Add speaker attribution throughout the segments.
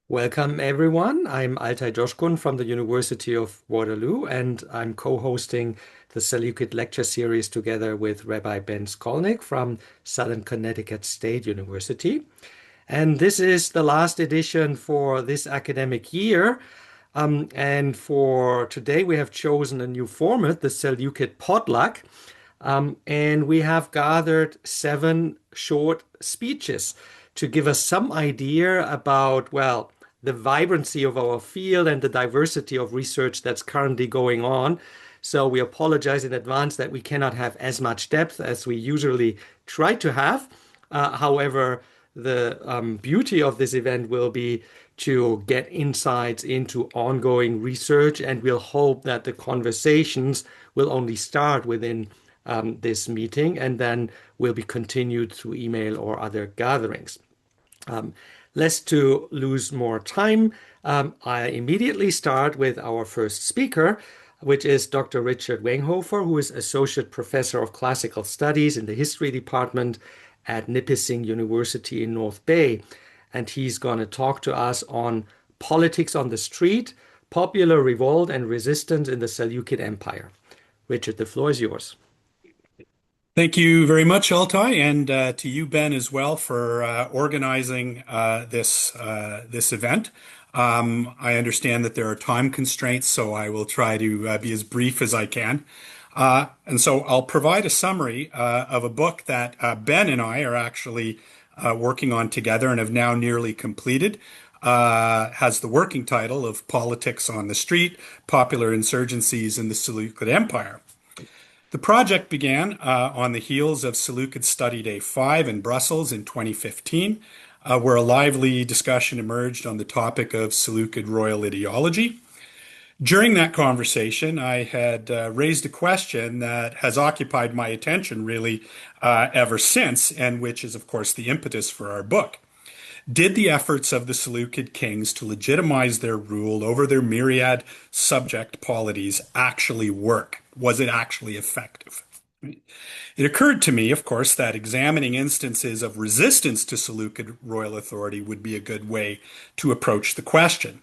Speaker 1: Welcome, everyone. I'm Altay from the University of Waterloo, and I'm co-hosting the Seleukid lecture series together with Rabbi Ben Scolnic from Southern Connecticut State University. And this is the last edition for this academic year. And for today, we have chosen a new format, the Seleukid Potluck. And we have gathered 7 short speeches to give us some idea about, well, the vibrancy of our field and the diversity of research that's currently going on. So we apologize in advance that we cannot have as much depth as we usually try to have. However, the beauty of this event will be to get insights into ongoing research, and we'll hope that the conversations will only start within this meeting and then will be continued through email or other gatherings. Less to lose more time, I immediately start with our first speaker, which is Dr. Richard Wenghofer, who is Associate Professor of Classical Studies in the History Department at Nipissing University in North Bay. And he's going to talk to us on politics on the street, popular revolt and resistance in the Seleukid Empire. Richard, the floor is yours.
Speaker 2: Thank you very much, Altay, and to you, Ben, as well, for organizing this event. I understand that there are time constraints, so I will try to be as brief as I can. And so I'll provide a summary of a book that Ben and I are actually working on together and have now nearly completed. Has the working title of Politics on the Street, Popular Insurgencies in the Seleukid Empire. The project began on the heels of Seleukid Study Day 5 in Brussels in 2015, where a lively discussion emerged on the topic of Seleukid royal ideology. During that conversation, I had raised a question that has occupied my attention really ever since, and which is, of course, the impetus for our book. Did the efforts of the Seleukid kings to legitimize their rule over their myriad subject polities actually work? Was it actually effective? It occurred to me, of course, that examining instances of resistance to Seleukid royal authority would be a good way to approach the question.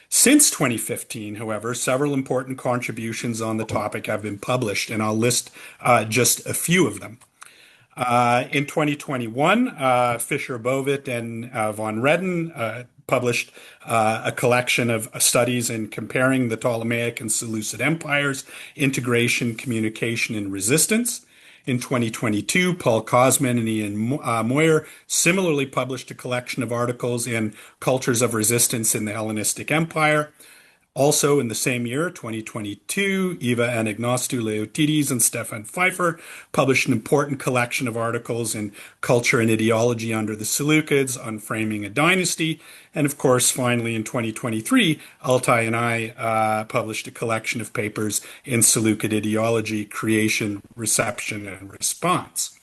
Speaker 2: Since 2015, however, several important contributions on the topic have been published, and I'll list just a few of them. In 2021, Fischer-Bovit and von Redden published a collection of studies in comparing the Ptolemaic and Seleukid empires, integration, communication, and resistance. In 2022, Paul Kosman and Ian Moyer similarly published a collection of articles in Cultures of Resistance in the Hellenistic Empire. Also in the same year, 2022, Eva Anagnostou Leotides and Stefan Pfeiffer published an important collection of articles in Culture and Ideology under the Seleucids on Framing a Dynasty. And of course, finally in 2023, Altay and I published a collection of papers in Seleukid Ideology, Creation, Reception, and Response.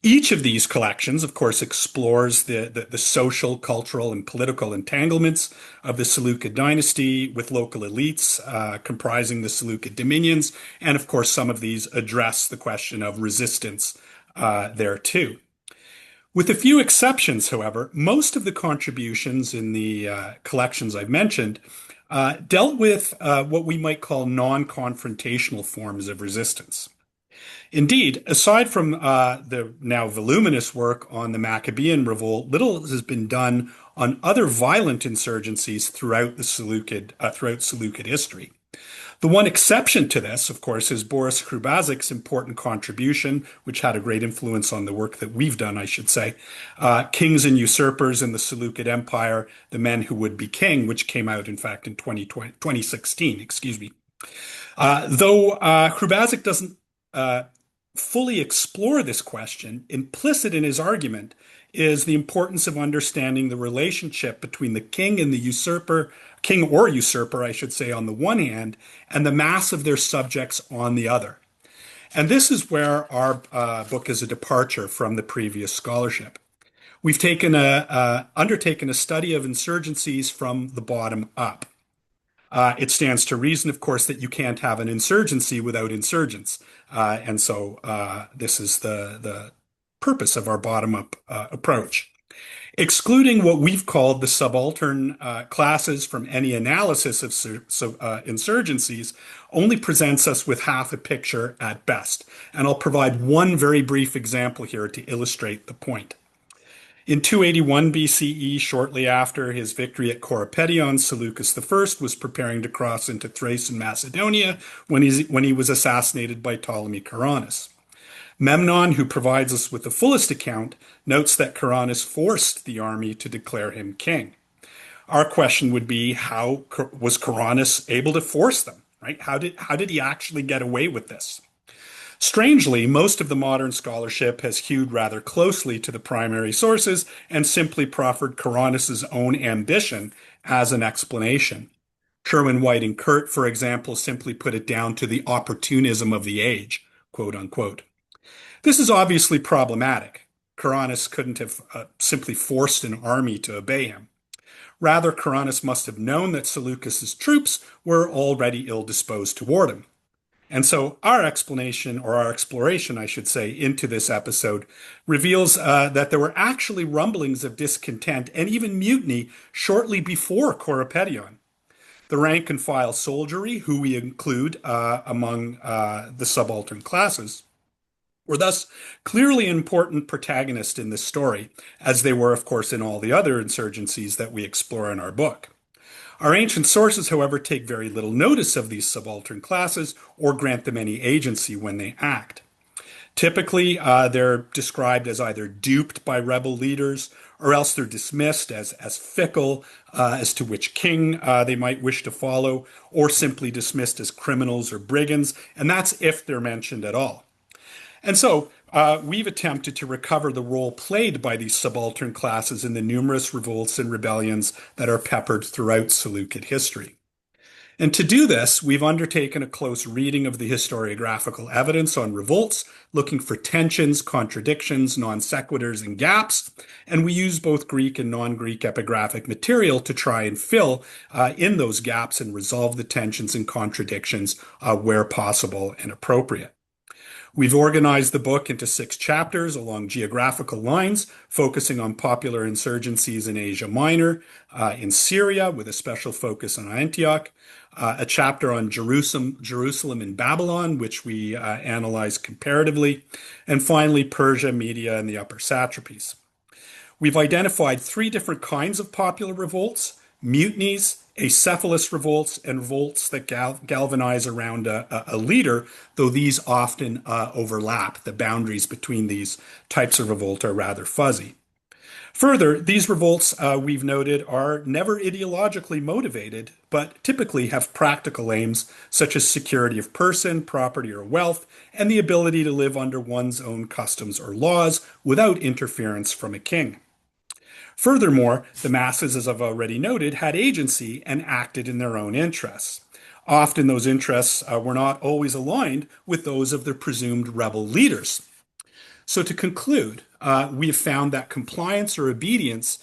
Speaker 2: Each of these collections, of course, explores the social, cultural, and political entanglements of the Seleukid dynasty with local elites comprising the Seleukid dominions. And of course, some of these address the question of resistance there too. With a few exceptions, however, most of the contributions in the collections I've mentioned dealt with what we might call non-confrontational forms of resistance. Indeed, aside from the now voluminous work on the Maccabean revolt, little has been done on other violent insurgencies throughout Seleukid history. The one exception to this, of course, is Boris Hrubazik's important contribution, which had a great influence on the work that we've done, I should say, Kings and Usurpers in the Seleukid Empire, The Men Who Would Be King, which came out, in fact, in 2016, excuse me. Though Hrubazik doesn't fully explore this question, implicit in his argument is the importance of understanding the relationship between the king and the usurper, king or usurper, I should say, on the one hand, and the mass of their subjects on the other. And this is where our book is a departure from the previous scholarship. We've undertaken a study of insurgencies from the bottom up. It stands to reason, of course, that you can't have an insurgency without insurgents. And so this is the purpose of our bottom-up approach. Excluding what we've called the subaltern classes from any analysis of insurgencies only presents us with half a picture at best. And I'll provide one very brief example here to illustrate the point. In 281 BCE, shortly after his victory at Corupedion, Seleucus I was preparing to cross into Thrace and Macedonia when he was assassinated by Ptolemy Caraunus. Memnon, who provides us with the fullest account, notes that Caraunus forced the army to declare him king. Our question would be, how was Caraunus able to force them, right? How did he actually get away with this? Strangely, most of the modern scholarship has hewed rather closely to the primary sources and simply proffered Caraunus's own ambition as an explanation. Sherwin White and Kurt, for example, simply put it down to the opportunism of the age, quote unquote. This is obviously problematic. Caraunus couldn't have simply forced an army to obey him. Rather, Caraunus must have known that Seleucus's troops were already ill-disposed toward him. And so our explanation, or our exploration, I should say, into this episode reveals that there were actually rumblings of discontent and even mutiny shortly before Corupedion. The rank and file soldiery, who we include among the subaltern classes, were thus clearly an important protagonist in this story, as they were, of course, in all the other insurgencies that we explore in our book. Our ancient sources, however, take very little notice of these subaltern classes or grant them any agency when they act. Typically, they're described as either duped by rebel leaders, or else they're dismissed as fickle as to which king they might wish to follow, or simply dismissed as criminals or brigands, and that's if they're mentioned at all. And so we've attempted to recover the role played by these subaltern classes in the numerous revolts and rebellions that are peppered throughout Seleukid history. And to do this, we've undertaken a close reading of the historiographical evidence on revolts, looking for tensions, contradictions, non sequiturs, and gaps. And we use both Greek and non-Greek epigraphic material to try and fill in those gaps and resolve the tensions and contradictions where possible and appropriate. We've organized the book into 6 chapters along geographical lines, focusing on popular insurgencies in Asia Minor, in Syria, with a special focus on Antioch, a chapter on Jerusalem and Babylon, which we analyze comparatively, and finally Persia, Media, and the Upper Satrapies. We've identified 3 different kinds of popular revolts: mutinies, acephalous revolts, and revolts that galvanize around a leader, though these often overlap. The boundaries between these types of revolt are rather fuzzy. Further, these revolts, we've noted, are never ideologically motivated, but typically have practical aims such as security of person, property, or wealth, and the ability to live under one's own customs or laws without interference from a king. Furthermore, the masses, as I've already noted, had agency and acted in their own interests. Often those interests were not always aligned with those of their presumed rebel leaders. So to conclude, we have found that compliance or obedience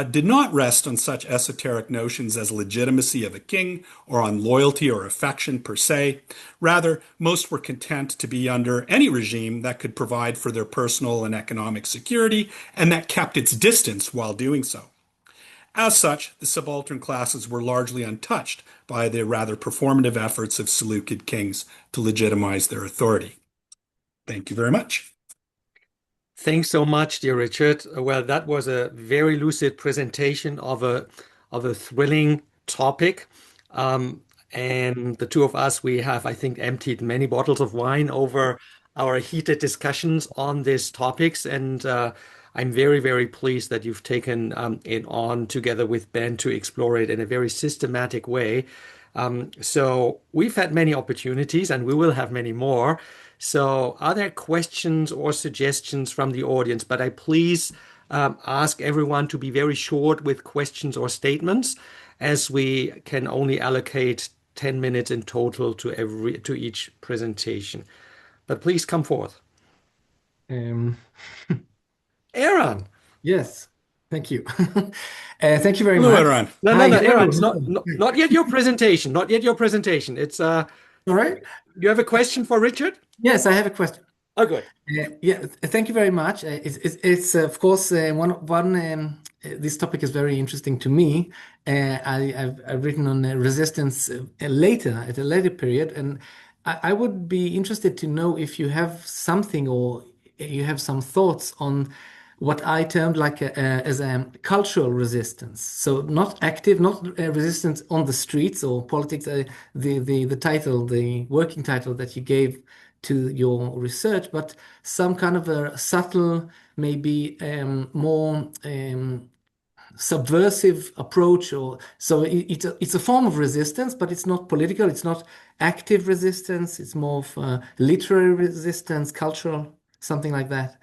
Speaker 2: did not rest on such esoteric notions as legitimacy of a king or on loyalty or affection per se. Rather, most were content to be under any regime that could provide for their personal and economic security and that kept its distance while doing so. As such, the subaltern classes were largely untouched by the rather performative efforts of Seleukid kings to legitimize their authority. Thank you very much.
Speaker 1: Thanks so much, dear Richard. Well, that was a very lucid presentation of a thrilling topic. And the two of us, we have, I think, emptied many bottles of wine over our heated discussions on these topics. And I'm very, very pleased that you've taken it on together with Ben to explore it in a very systematic way. So we've had many opportunities and we will have many more. So are there questions or suggestions from the audience? But I please ask everyone to be very short with questions or statements, as we can only allocate 10 minutes in total to each presentation. But please come forth.
Speaker 3: Um,
Speaker 1: Eran.
Speaker 3: yes, thank you. Thank you very
Speaker 2: Hello,
Speaker 3: much.
Speaker 2: Eran.
Speaker 1: No,
Speaker 3: Hi,
Speaker 1: Eran,
Speaker 3: hello.
Speaker 1: not yet your presentation. Not yet your presentation. It's
Speaker 3: All right.
Speaker 1: you have a question for Richard?
Speaker 3: Yes, I have a question.
Speaker 1: Oh, good.
Speaker 3: Yeah, thank you very much. It's of course one. This topic is very interesting to me. I've written on resistance later at a later period, and I would be interested to know if you have something or you have some thoughts on what I termed like as a cultural resistance. So not active, not resistance on the streets or politics. The title, the working title that you gave to your research, but some kind of a subtle, maybe more subversive approach, or so it's a form of resistance, but it's not political. It's not active resistance. It's more of literary resistance, cultural, something like that.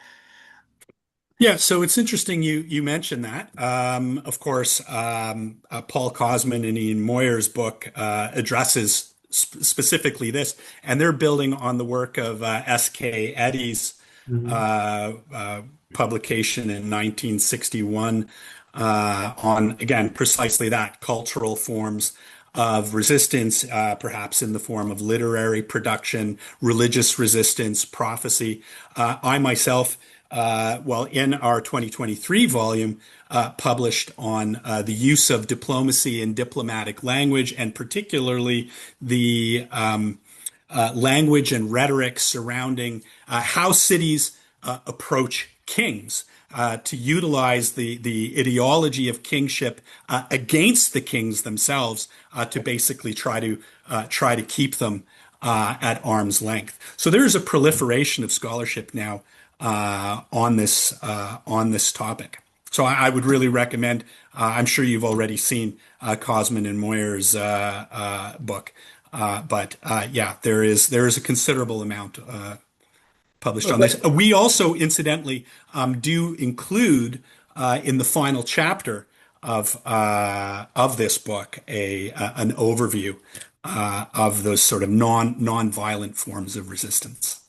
Speaker 2: Yeah, so it's interesting you mentioned that. Of course, Paul Cosman and Ian Moyer's book addresses specifically this, and they're building on the work of S.K. Eddy's
Speaker 3: Mhm.
Speaker 2: uh, uh, publication in 1961 on, again, precisely that, cultural forms of resistance, perhaps in the form of literary production, religious resistance, prophecy. I myself, well, in our 2023 volume, published on the use of diplomacy and diplomatic language, and particularly the language and rhetoric surrounding how cities approach kings. To utilize the ideology of kingship against the kings themselves to basically try to keep them at arm's length. So there is a proliferation of scholarship now on this topic. So I would really recommend. I'm sure you've already seen Cosman and Moyer's book, but yeah, there is a considerable amount published
Speaker 1: Oh,
Speaker 2: on this.
Speaker 1: that,
Speaker 2: We also, incidentally, do include in the final chapter of this book an overview of those sort of non-violent forms of resistance.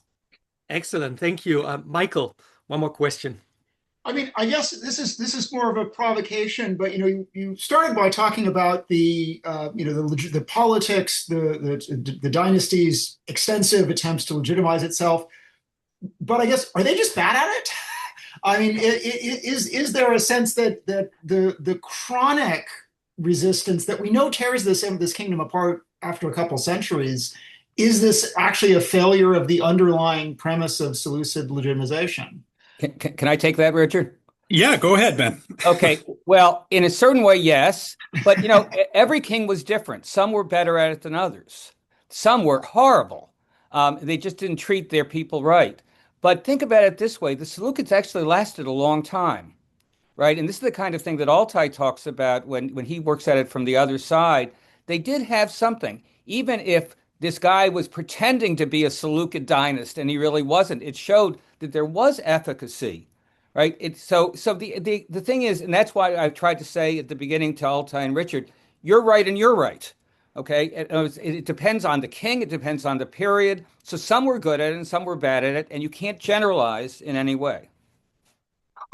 Speaker 1: excellent. Thank you. Michael, one more question.
Speaker 4: I mean, I guess this is more of a provocation, but you started by talking about the politics, the dynasty's extensive attempts to legitimize itself. But I guess, are they just bad at it? I mean, is there a sense that the chronic resistance that we know tears this kingdom apart after a couple centuries, is this actually a failure of the underlying premise of Seleucid legitimization?
Speaker 5: Can I take that, Richard?
Speaker 2: Yeah, go ahead, Ben.
Speaker 5: Okay. Well, in a certain way, yes. But, every king was different. Some were better at it than others. Some were horrible. They just didn't treat their people right. But think about it this way. The Seleucids actually lasted a long time, right? And this is the kind of thing that Altay talks about when he works at it from the other side. They did have something, even if this guy was pretending to be a Seleukid dynast and he really wasn't. It showed that there was efficacy, right? The thing is, and that's why I tried to say at the beginning to Altay and Richard, you're right and you're right. Okay, it depends on the king. It depends on the period. So some were good at it and some were bad at it, and you can't generalize in any way.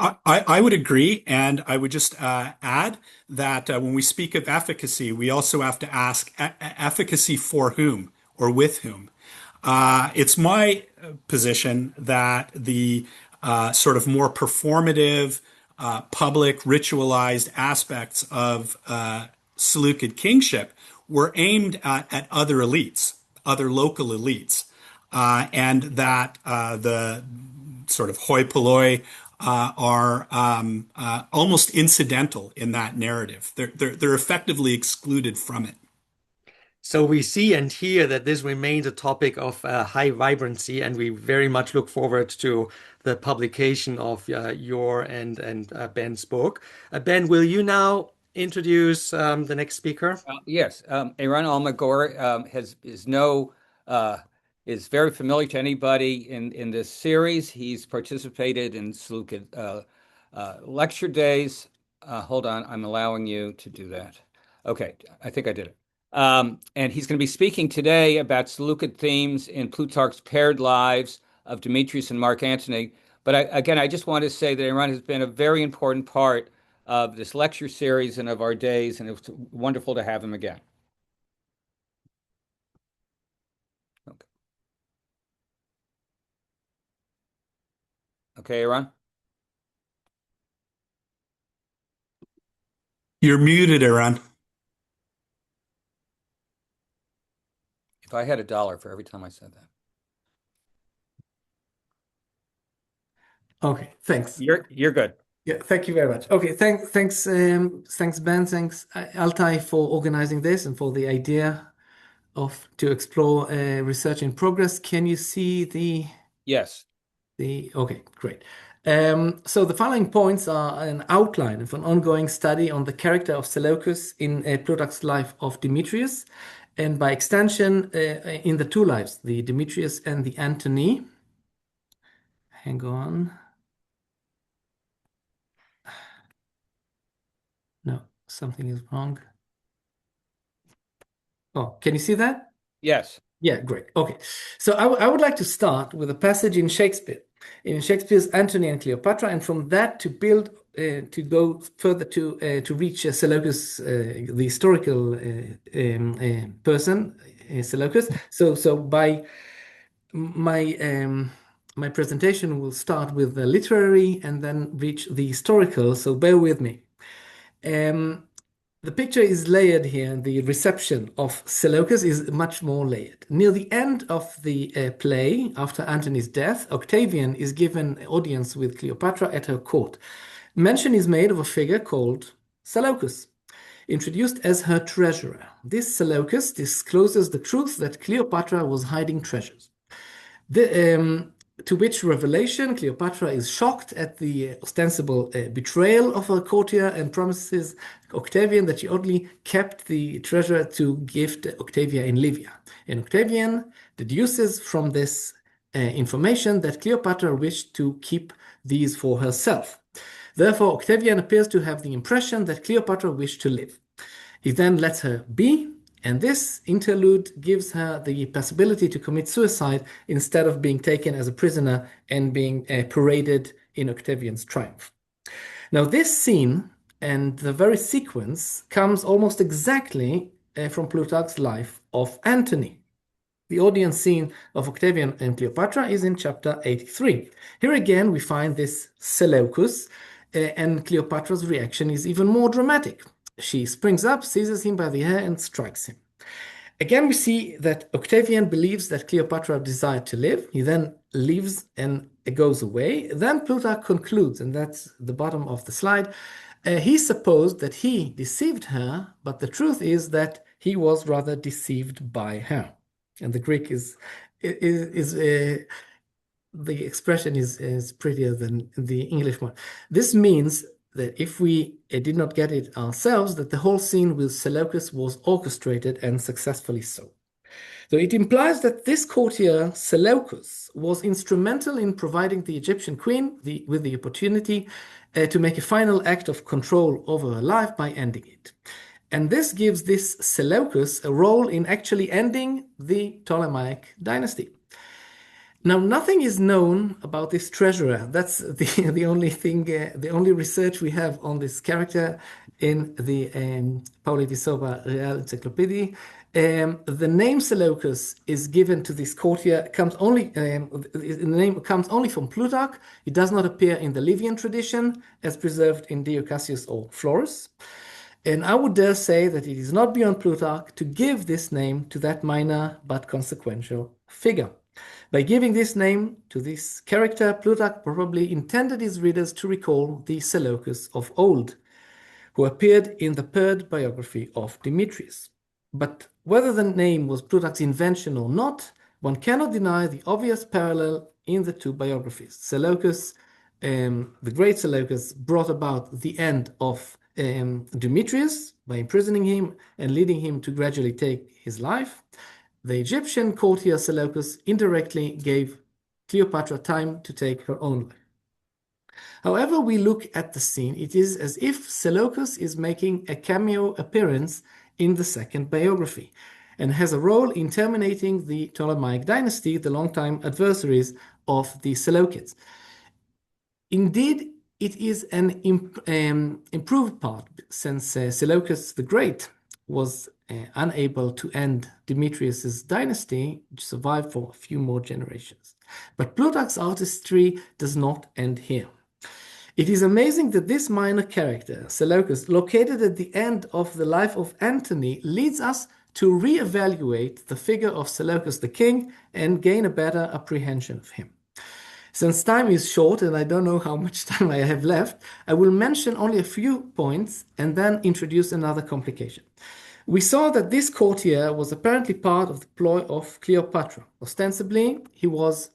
Speaker 2: I would agree, and I would just add that when we speak of efficacy, we also have to ask efficacy for whom or with whom. It's my position that the sort of more performative, public, ritualized aspects of Seleucid kingship were aimed at other elites, other local elites, and that the sort of hoi polloi are almost incidental in that narrative. They're effectively excluded from it.
Speaker 1: So we see and hear that this remains a topic of high vibrancy, and we very much look forward to the publication of your and Ben's book. Ben, will you now introduce the next speaker?
Speaker 5: Yes, Eran Almagor is very familiar to anybody in this series. He's participated in Seleukid lecture days. Hold on, I'm allowing you to do that. Okay, I think I did it. And he's going to be speaking today about Seleukid themes in Plutarch's paired lives of Demetrios and Mark Antony. But I just want to say that Eran has been a very important part of this lecture series and of our days, and it's wonderful to have him again. Okay. Okay, Eran?
Speaker 2: You're muted, Eran.
Speaker 5: If I had $1 for every time I said that.
Speaker 3: Okay, thanks.
Speaker 5: You're good.
Speaker 3: Yeah, thank you very much. Okay, thanks, Ben, thanks, Altay, for organizing this and for the idea to explore research in progress. Can you see the?
Speaker 5: Yes.
Speaker 3: Okay, great. So the following points are an outline of an ongoing study on the character of Seleucus in Plutarch's life of Demetrius, and by extension, in the two lives, the Demetrius and the Antony. Hang on. No, something is wrong. Oh, can you see that?
Speaker 5: Yes.
Speaker 3: Yeah, great. Okay. So I would like to start with a passage in Shakespeare, in Shakespeare's Antony and Cleopatra, and from that to build, to go further to reach Seleucus, the historical person, Seleucus. So by my presentation will start with the literary and then reach the historical. So bear with me. The picture is layered here. The reception of Seleucus is much more layered. Near the end of the play, after Antony's death, Octavian is given audience with Cleopatra at her court. Mention is made of a figure called Seleucus, introduced as her treasurer. This Seleucus discloses the truth that Cleopatra was hiding treasures. To which revelation Cleopatra is shocked at the ostensible betrayal of her courtier and promises Octavian that she only kept the treasure to gift Octavia in Livia. And Octavian deduces from this information that Cleopatra wished to keep these for herself. Therefore, Octavian appears to have the impression that Cleopatra wished to live. He then lets her be, and this interlude gives her the possibility to commit suicide instead of being taken as a prisoner and being paraded in Octavian's triumph. Now, this scene and the very sequence comes almost exactly from Plutarch's life of Antony. The audience scene of Octavian and Cleopatra is in chapter 83. Here again, we find this Seleucus, and Cleopatra's reaction is even more dramatic. She springs up, seizes him by the hair, and strikes him. Again, we see that Octavian believes that Cleopatra desired to live. He then leaves and goes away. Then Plutarch concludes, and that's the bottom of the slide. He supposed that he deceived her, but the truth is that he was rather deceived by her. And the Greek the expression is prettier than the English one. This means that if we did not get it ourselves, that the whole scene with Seleucus was orchestrated and successfully so. So it implies that this courtier, Seleucus, was instrumental in providing the Egyptian queen with the opportunity to make a final act of control over her life by ending it. And this gives this Seleucus a role in actually ending the Ptolemaic dynasty. Now, nothing is known about this treasurer. That's the only thing, the only research we have on this character in the Pauli di Sova Real Encyclopedia. The name Seleucus is given to this courtier, the name comes only from Plutarch. It does not appear in the Livian tradition as preserved in Dio Cassius or Florus. And I would dare say that it is not beyond Plutarch to give this name to that minor but consequential figure. By giving this name to this character, Plutarch probably intended his readers to recall the Seleucus of old, who appeared in the third biography of Demetrius. But whether the name was Plutarch's invention or not, one cannot deny the obvious parallel in the two biographies. Seleucus, the great Seleucus, brought about the end of Demetrius by imprisoning him and leading him to gradually take his life. The Egyptian courtier Seleucus indirectly gave Cleopatra time to take her own life. However we look at the scene, it is as if Seleucus is making a cameo appearance in the second biography and has a role in terminating the Ptolemaic dynasty, the longtime adversaries of the Seleucids. Indeed, it is an improved part, since Seleucus the Great was unable to end Demetrius's dynasty, which survived for a few more generations. But Plutarch's artistry does not end here. It is amazing that this minor character, Seleucus, located at the end of the life of Antony, leads us to reevaluate the figure of Seleucus the king and gain a better apprehension of him. Since time is short and I don't know how much time I have left, I will mention only a few points and then introduce another complication. We saw that this courtier was apparently part of the ploy of Cleopatra. Ostensibly, he was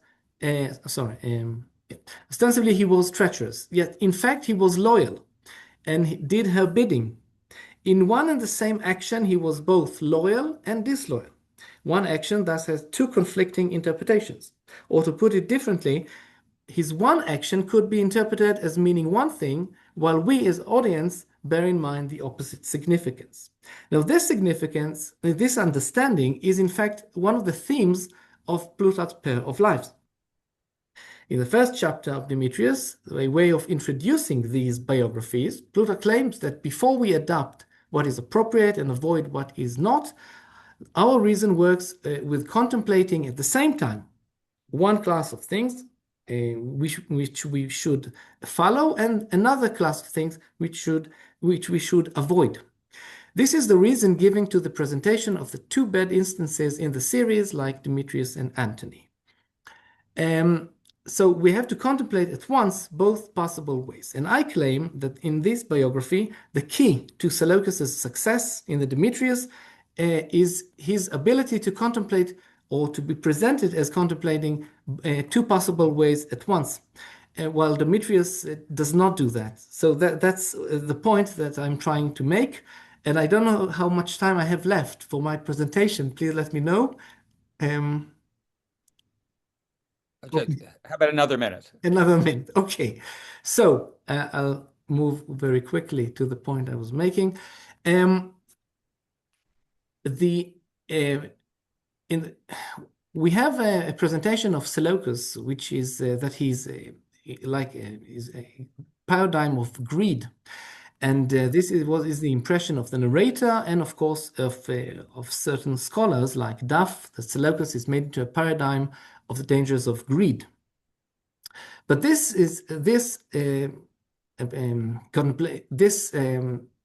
Speaker 3: treacherous, yet in fact he was loyal and he did her bidding. In one and the same action, he was both loyal and disloyal. One action thus has two conflicting interpretations. Or to put it differently, his one action could be interpreted as meaning one thing, while we as audience bear in mind the opposite significance. Now, this significance, this understanding, is in fact one of the themes of Plutarch's Pair of Lives. In the first chapter of Demetrios, a way of introducing these biographies, Plutarch claims that before we adopt what is appropriate and avoid what is not, our reason works with contemplating at the same time one class of things which we should follow and another class of things which we should avoid. This is the reason given to the presentation of the two bad instances in the series, like Demetrios and Antony. So we have to contemplate at once both possible ways. And I claim that in this biography, the key to Seleucus' success in the Demetrios is his ability to contemplate or to be presented as contemplating two possible ways at once, while Demetrios does not do that. So that's the point that I'm trying to make. And I don't know how much time I have left for my presentation. Please let me know.
Speaker 5: Okay. How about another minute?
Speaker 3: Another minute. Okay. So I'll move very quickly to the point I was making. We have a presentation of Seleucus, which is that he's is a paradigm of greed. And this is what is the impression of the narrator and, of course, of certain scholars like Duff, that Seleucus is made into a paradigm of the dangers of greed. But this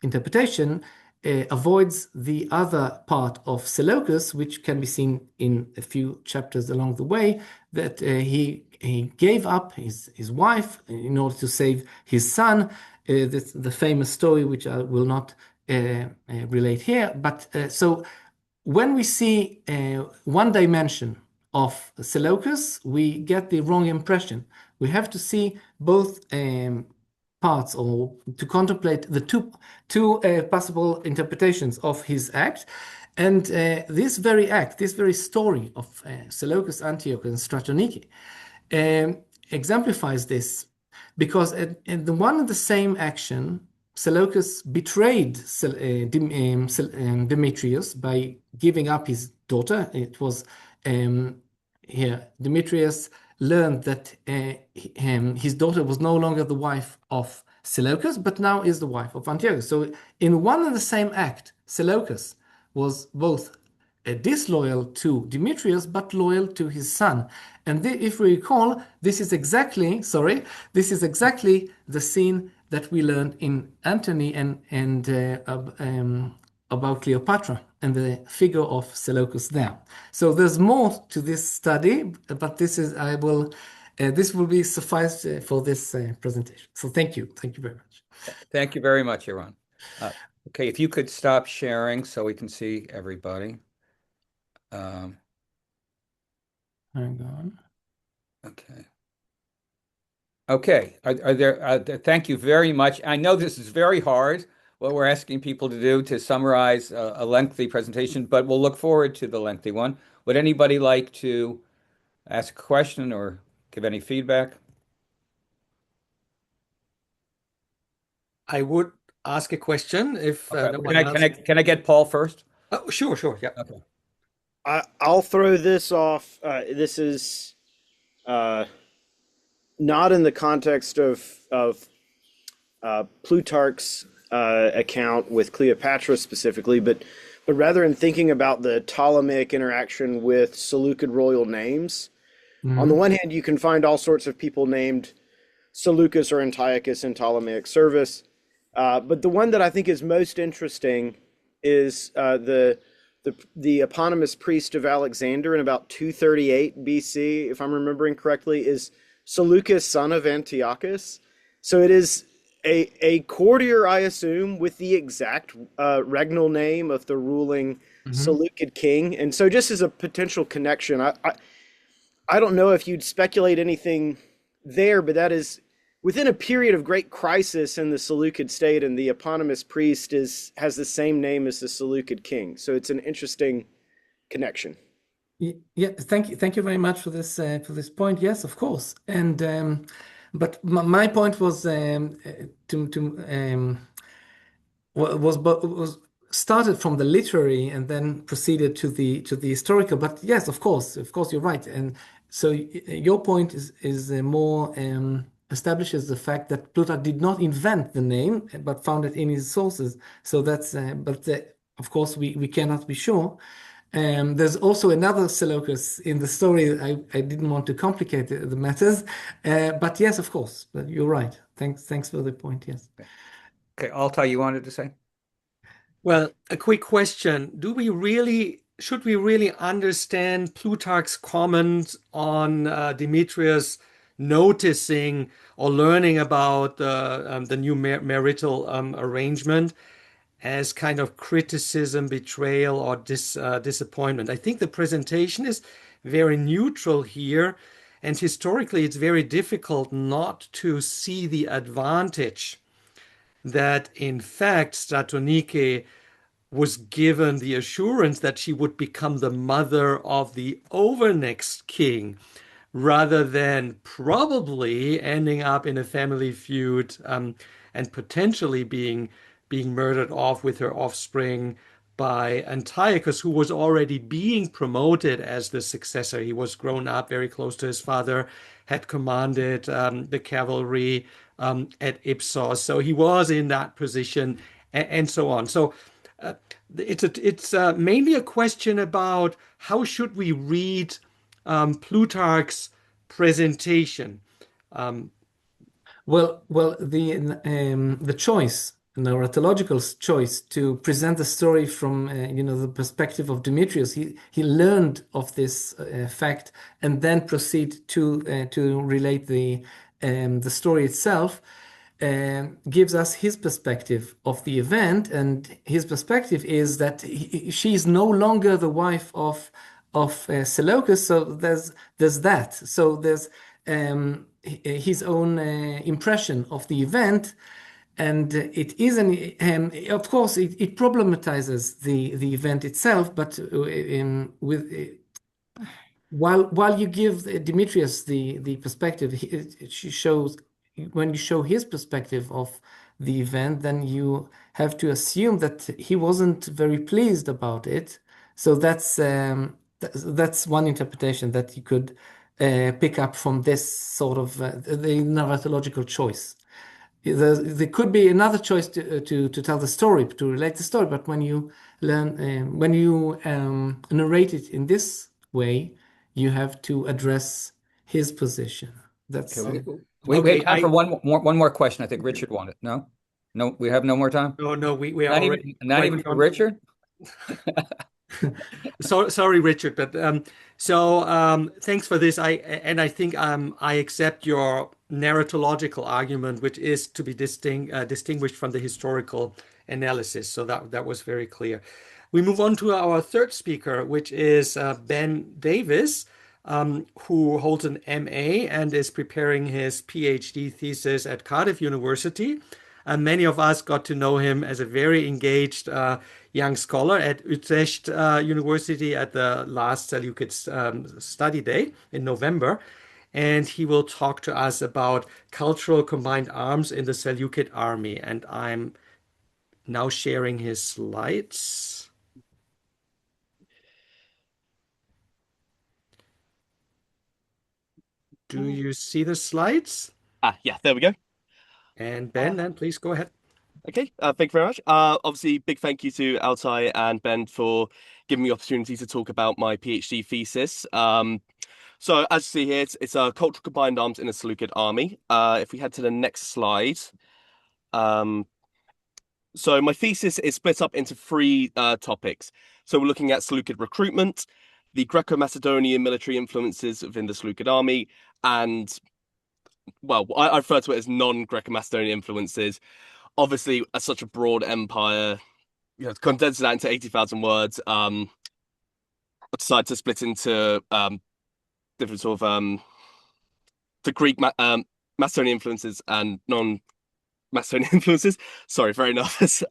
Speaker 3: interpretation avoids the other part of Seleucus, which can be seen in a few chapters along the way, that he gave up his wife in order to save his son. The famous story, which I will not relate here. But so when we see one dimension of Seleucus, we get the wrong impression. We have to see both parts, or to contemplate the two possible interpretations of his act. And this very story of Seleucus, Antioch, and Stratonike exemplifies this, because in the one and the same action, Seleucus betrayed Demetrios by giving up his daughter. It was here Demetrios learned that his daughter was no longer the wife of Seleucus, but now is the wife of Antiochus. So in one and the same act, Seleucus was both disloyal to Demetrios, but loyal to his son. And if we recall, this is exactly the scene that we learned in Antony and about Cleopatra and the figure of Seleucus there. So there's more to this study, but this will be suffice for this presentation. So thank you very much.
Speaker 5: Thank you very much, Eran. Okay, if you could stop sharing so we can see everybody.
Speaker 3: Hang on.
Speaker 5: Okay. Are there? Thank you very much. I know this is very hard, what we're asking people to do to summarize a lengthy presentation, but we'll look forward to the lengthy one. Would anybody like to ask a question or give any feedback?
Speaker 1: I would ask a question if
Speaker 5: Okay.
Speaker 1: no one else.
Speaker 5: Can I get Paul first?
Speaker 1: Oh, sure, yeah.
Speaker 5: Okay.
Speaker 6: I'll throw this off. This is not in the context of Plutarch's account with Cleopatra specifically, but rather in thinking about the Ptolemaic interaction with Seleukid royal names. On the
Speaker 3: Mhm.
Speaker 6: one hand, you can find all sorts of people named Seleucus or Antiochus in Ptolemaic service. But the one that I think is most interesting is the eponymous priest of Alexander in about 238 BC, if I'm remembering correctly, is Seleucus, son of Antiochus. So it is a courtier, I assume, with the exact regnal name of the ruling
Speaker 3: Mhm.
Speaker 6: Seleukid king. And so, just as a potential connection, I don't know if you'd speculate anything there, but that is within a period of great crisis in the Seleukid state, and the eponymous priest has the same name as the Seleukid king. So it's an interesting connection.
Speaker 3: Yeah, thank you very much for this point. Yes, of course. And but my point was to was started from the literary and then proceeded to the historical. But yes, of course, you're right. And so your point is more establishes the fact that Plutarch did not invent the name, but found it in his sources. So that's of course we cannot be sure. There's also another Seleucus in the story. I didn't want to complicate the matters, but yes, of course, but you're right. Thanks for the point. Yes.
Speaker 5: Okay, Altay, you wanted to say?
Speaker 1: Well, a quick question. Should we really understand Plutarch's comment on Demetrius noticing or learning about the new marital arrangement as kind of criticism, betrayal, or disappointment? I think the presentation is very neutral here, and historically, it's very difficult not to see the advantage that, in fact, Stratonike was given the assurance that she would become the mother of the overnext king, rather than probably ending up in a family feud and potentially being murdered off with her offspring by Antiochus, who was already being promoted as the successor. He was grown up very close to his father, had commanded the cavalry at Ipsos, so he was in that position, and so on. So uh, it's mainly a question about how should we read Plutarch's presentation. Um,
Speaker 3: Well, the choice, the narratological choice to present the story from the perspective of Demetrius, he learned of this fact and then proceed to relate the story itself. Gives us his perspective of the event, and his perspective is that she is no longer the wife of Seleucus. So there's that. So there's his own impression of the event, and it is of course it problematizes the event itself, but while you give Demetrius the perspective, she shows when you show his perspective of the event, then you have to assume that he wasn't very pleased about it. So that's one interpretation that you could pick up from this sort of the narratological choice. There could be another choice to tell the story, to relate the story, but when you narrate it in this way, you have to address his position.
Speaker 5: Okay,
Speaker 3: That's
Speaker 5: we have
Speaker 1: okay,
Speaker 5: time for one more question. I think Richard wanted. No, no, we have no more time.
Speaker 1: no, we are already
Speaker 5: Not
Speaker 1: quite
Speaker 5: even for
Speaker 1: beyond.
Speaker 5: Richard.
Speaker 1: So sorry, Richard, but thanks for this. I think I accept your narratological argument, which is to be distinguished from the historical analysis. So that was very clear. We move on to our third speaker, which is Ben Davis, who holds an MA and is preparing his PhD thesis at Cardiff University. And many of us got to know him as a very engaged young scholar at Utrecht University at the last Seleukid study day in November. And he will talk to us about cultural combined arms in the Seleukid army. And I'm now sharing his slides. Do you see the slides?
Speaker 7: Yeah, there we go.
Speaker 1: And Ben, then please go ahead.
Speaker 7: Okay, thank you very much. Obviously, big thank you to Altay and Ben for giving me the opportunity to talk about my PhD thesis. So as you see here, it's a cultural combined arms in a Seleukid army. If we head to the next slide. So my thesis is split up into three topics. So we're looking at Seleukid recruitment, the Greco-Macedonian military influences within the Seleukid army, and, well, I refer to it as non-Greco-Macedonian influences. Obviously, as such a broad empire, condensing that into 80,000 words, I decided to split into different sort of the Greek Macedonian influences and non-Macedonian influences. Sorry, very nervous.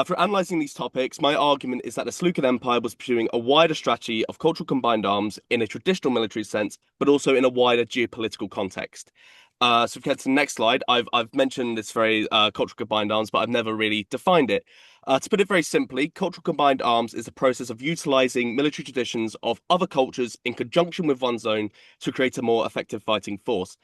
Speaker 7: For analysing these topics, my argument is that the Seleukid Empire was pursuing a wider strategy of cultural combined arms in a traditional military sense, but also in a wider geopolitical context. So if we get to the next slide, I've mentioned this very cultural combined arms, but I've never really defined it. To put it very simply, cultural combined arms is the process of utilising military traditions of other cultures in conjunction with one's own to create a more effective fighting force.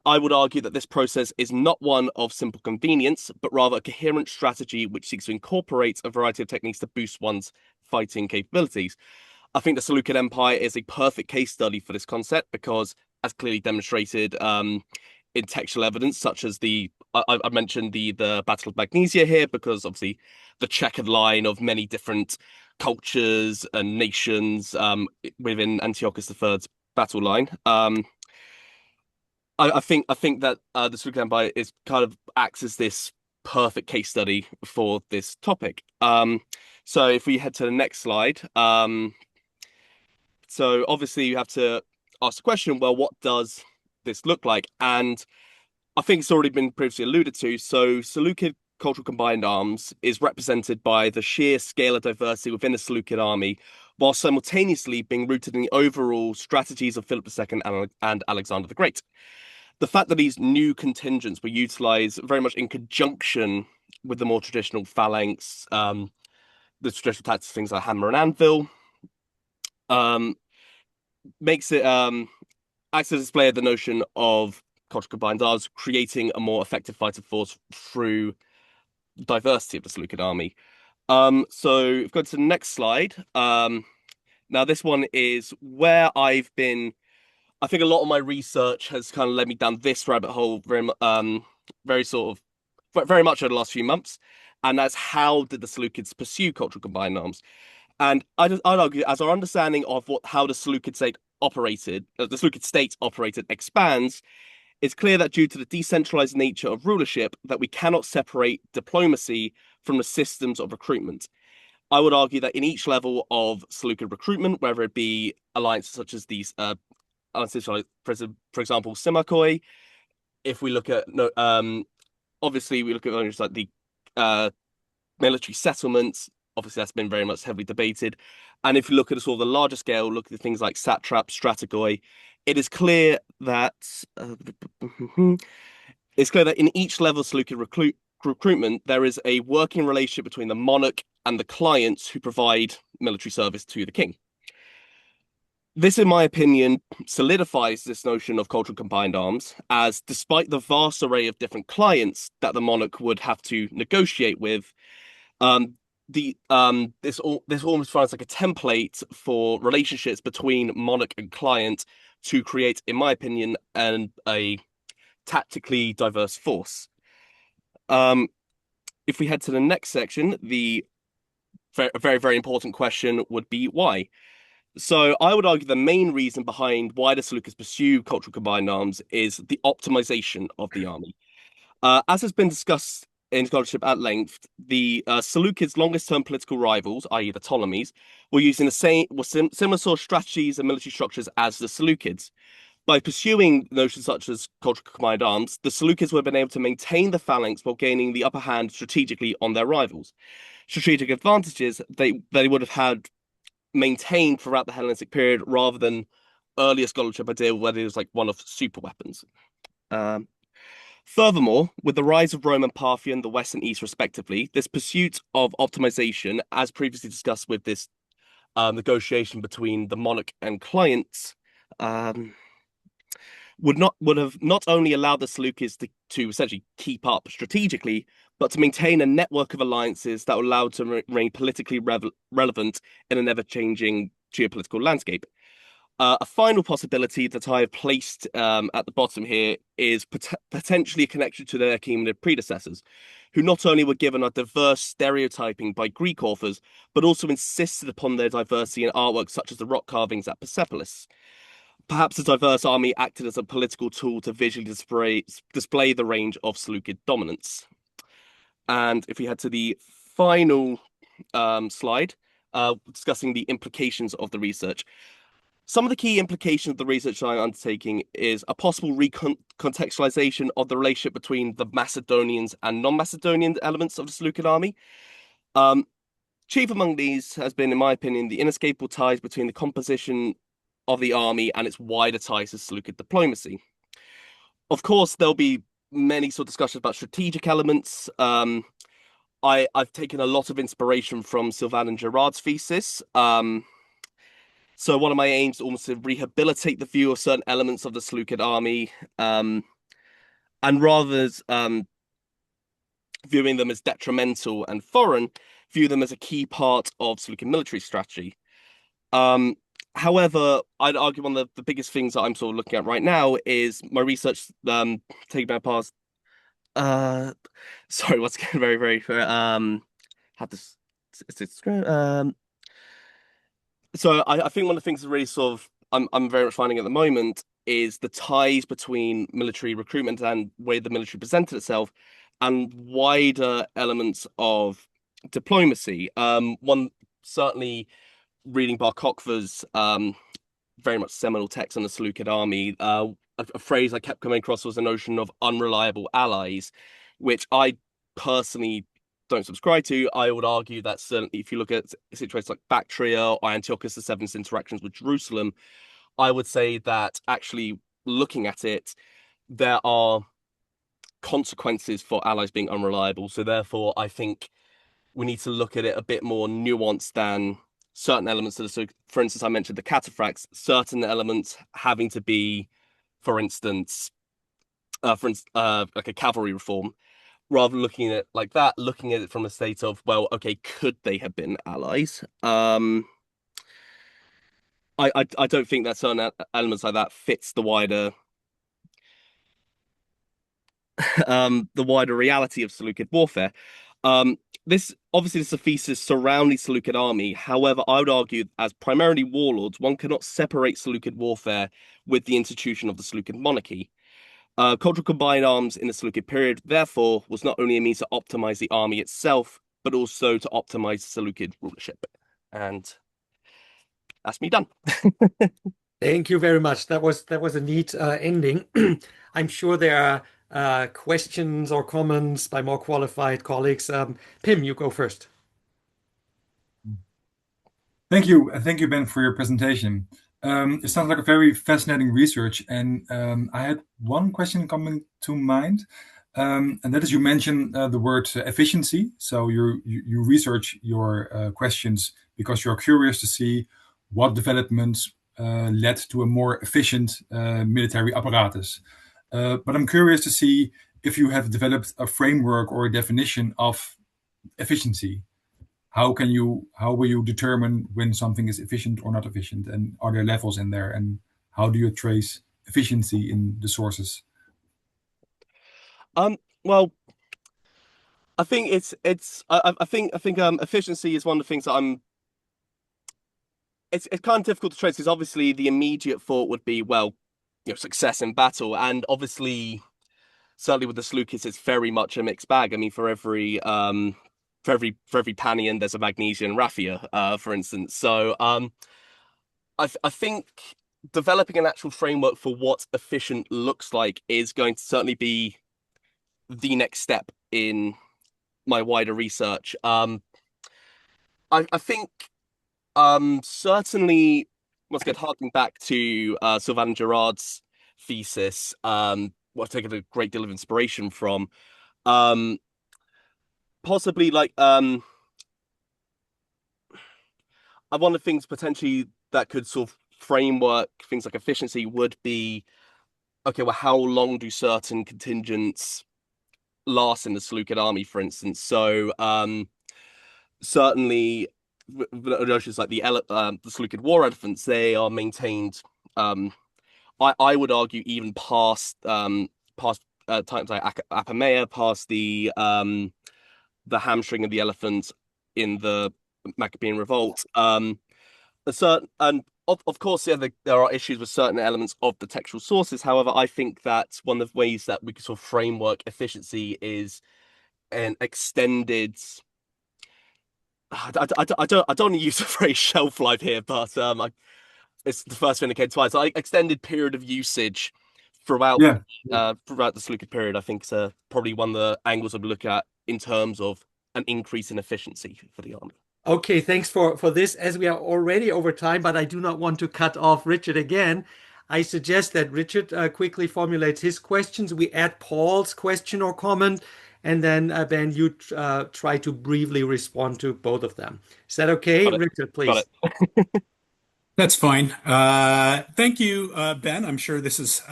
Speaker 7: I would argue that this process is not one of simple convenience, but rather a coherent strategy which seeks to incorporate a variety of techniques to boost one's fighting capabilities. I think the Seleukid Empire is a perfect case study for this concept because, as clearly demonstrated in textual evidence, such as I mentioned the Battle of Magnesia here, because obviously the checkered line of many different cultures and nations within Antiochus III's battle line. I think that the Seleukid Empire is kind of acts as this perfect case study for this topic. So if we head to the next slide, so obviously you have to ask the question, well, what does this look like? And I think it's already been previously alluded to. So Seleukid cultural combined arms is represented by the sheer scale of diversity within the Seleukid army, while simultaneously being rooted in the overall strategies of Philip II and Alexander the Great. The fact that these new contingents were utilized very much in conjunction with the more traditional phalanx, the traditional tactics, things like hammer and anvil, makes it acts as a display of the notion of cultural combined arms, creating a more effective fighting force through diversity of the Seleukid army. So if we go to the next slide. Now this one is where I've been. I think a lot of my research has kind of led me down this rabbit hole very much over the last few months, and that's how did the Seleucids pursue cultural combined arms? And I'd argue, as our understanding of how the Seleukid state operated, expands, it's clear that due to the decentralized nature of rulership, that we cannot separate diplomacy from the systems of recruitment. I would argue that in each level of Seleukid recruitment, whether it be alliances such as these for example, Seleukos, if we look at obviously we look at like the military settlements, obviously that's been very much heavily debated. And if you look at sort of the larger scale, look at things like satraps, strategoi, it is clear that in each level of Seleukid recruitment, there is a working relationship between the monarch and the clients who provide military service to the king. This, in my opinion, solidifies this notion of cultural combined arms, as despite the vast array of different clients that the monarch would have to negotiate with, this almost finds like a template for relationships between monarch and client to create, in my opinion, a tactically diverse force. If we head to the next section, a very, very important question would be why. So I would argue the main reason behind why the Seleucids pursue cultural combined arms is the optimization of the army. As has been discussed in scholarship at length, the Seleucids' longest-term political rivals, i.e. the Ptolemies, were using similar sort of strategies and military structures as the Seleucids. By pursuing notions such as cultural combined arms, the Seleucids would have been able to maintain the phalanx while gaining the upper hand strategically on their rivals. Strategic advantages they would have had maintained throughout the Hellenistic period rather than earlier scholarship idea whether it was like one of super weapons. Furthermore, with the rise of Rome and Parthian, the West and East respectively, this pursuit of optimization, as previously discussed with this negotiation between the monarch and clients, would have not only allowed the Seleucids to essentially keep up strategically, but to maintain a network of alliances that would allow to remain politically relevant in an ever-changing geopolitical landscape. A final possibility that I have placed at the bottom here is potentially a connection to their Achaemenid predecessors, who not only were given a diverse stereotyping by Greek authors, but also insisted upon their diversity in artwork, such as the rock carvings at Persepolis. Perhaps a diverse army acted as a political tool to visually display the range of Seleukid dominance. And if we head to the final slide, discussing the implications of the research. Some of the key implications of the research I'm undertaking is a possible recontextualization of the relationship between the Macedonians and non-Macedonian elements of the Seleucid army. Chief among these has been, in my opinion, the inescapable ties between the composition of the army and its wider ties to Seleucid diplomacy. Of course, there'll be many sort of discussions about strategic elements. I've taken a lot of inspiration from Sylvain and Gerard's thesis. So one of my aims is almost to rehabilitate the view of certain elements of the Seleukid army, and rather than viewing them as detrimental and foreign, view them as a key part of Seleukid military strategy. However, I'd argue one of the biggest things that I'm sort of looking at right now is my research taking my past. Sorry, what's getting very have this. So I think one of the things that really sort of I'm very much finding at the moment is the ties between military recruitment and way the military presented itself and wider elements of diplomacy. One certainly reading Bar Kokhba's very much seminal text on the Seleukid army, a phrase I kept coming across was the notion of unreliable allies, which I personally don't subscribe to. I would argue that certainly if you look at situations like Bactria or Antiochus VII's interactions with Jerusalem, I would say that actually looking at it, there are consequences for allies being unreliable. So therefore, I think we need to look at it a bit more nuanced than certain elements of the, so for instance, I mentioned the cataphracts, certain elements having to be, for instance, like a cavalry reform, rather than looking at it like that, looking at it from a state of, well, okay, could they have been allies? I don't think that certain elements like that fits the wider reality of Seleukid warfare. This is a thesis surrounding Seleukid army. However, I would argue as primarily warlords, one cannot separate Seleukid warfare with the institution of the Seleukid monarchy. Cultural combined arms in the Seleukid period, therefore, was not only a means to optimize the army itself, but also to optimize Seleukid rulership. And that's me done.
Speaker 1: Thank you very much. That was a neat ending. I'm sure there are questions or comments by more qualified colleagues. Pim, you go first.
Speaker 8: Thank you, Ben, for your presentation. It sounds like a very fascinating research, and I had one question coming to mind, and that is you mentioned the word efficiency. So you research your questions because you're curious to see what developments led to a more efficient military apparatus. But I'm curious to see if you have developed a framework or a definition of efficiency. How will you determine when something is efficient or not efficient? And are there levels in there? And how do you trace efficiency in the sources?
Speaker 7: Well, I think I think efficiency is one of the things that it's kind of difficult to trace because obviously the immediate thought would be, well, success in battle, and obviously certainly with the Seleucids it's very much a mixed bag. I mean, for every Panion there's a Magnesian raffia, for instance. So I think developing an actual framework for what efficient looks like is going to certainly be the next step in my wider research. I think certainly once again harking back to Sylvain and Gerard's thesis, what I've taken a great deal of inspiration from. Possibly like one of the things potentially that could sort of framework things like efficiency would be, okay, well, how long do certain contingents last in the Seleukid army, for instance? So certainly notions like the Seleukid war elephants, they are maintained. I would argue even past times like Apamea, past the hamstring of the elephant in the Maccabean Revolt. A certain and of course, yeah, there are issues with certain elements of the textual sources. However, I think that one of the ways that we can sort of framework efficiency is an extended. I don't want to use the phrase shelf life here, but it's the first thing that came to mind. So, like, extended period of usage throughout
Speaker 8: Yeah.
Speaker 7: throughout the Seleukid period, I think is probably one of the angles I'd look at in terms of an increase in efficiency for the army.
Speaker 1: Okay, thanks for this. As we are already over time, but I do not want to cut off Richard again, I suggest that Richard quickly formulates his questions. We add Paul's question or comment, and then Ben, you try to briefly respond to both of them. Is that okay?
Speaker 7: Got it.
Speaker 1: Richard, please.
Speaker 7: Got it.
Speaker 2: That's fine. Thank you, Ben. I'm sure this is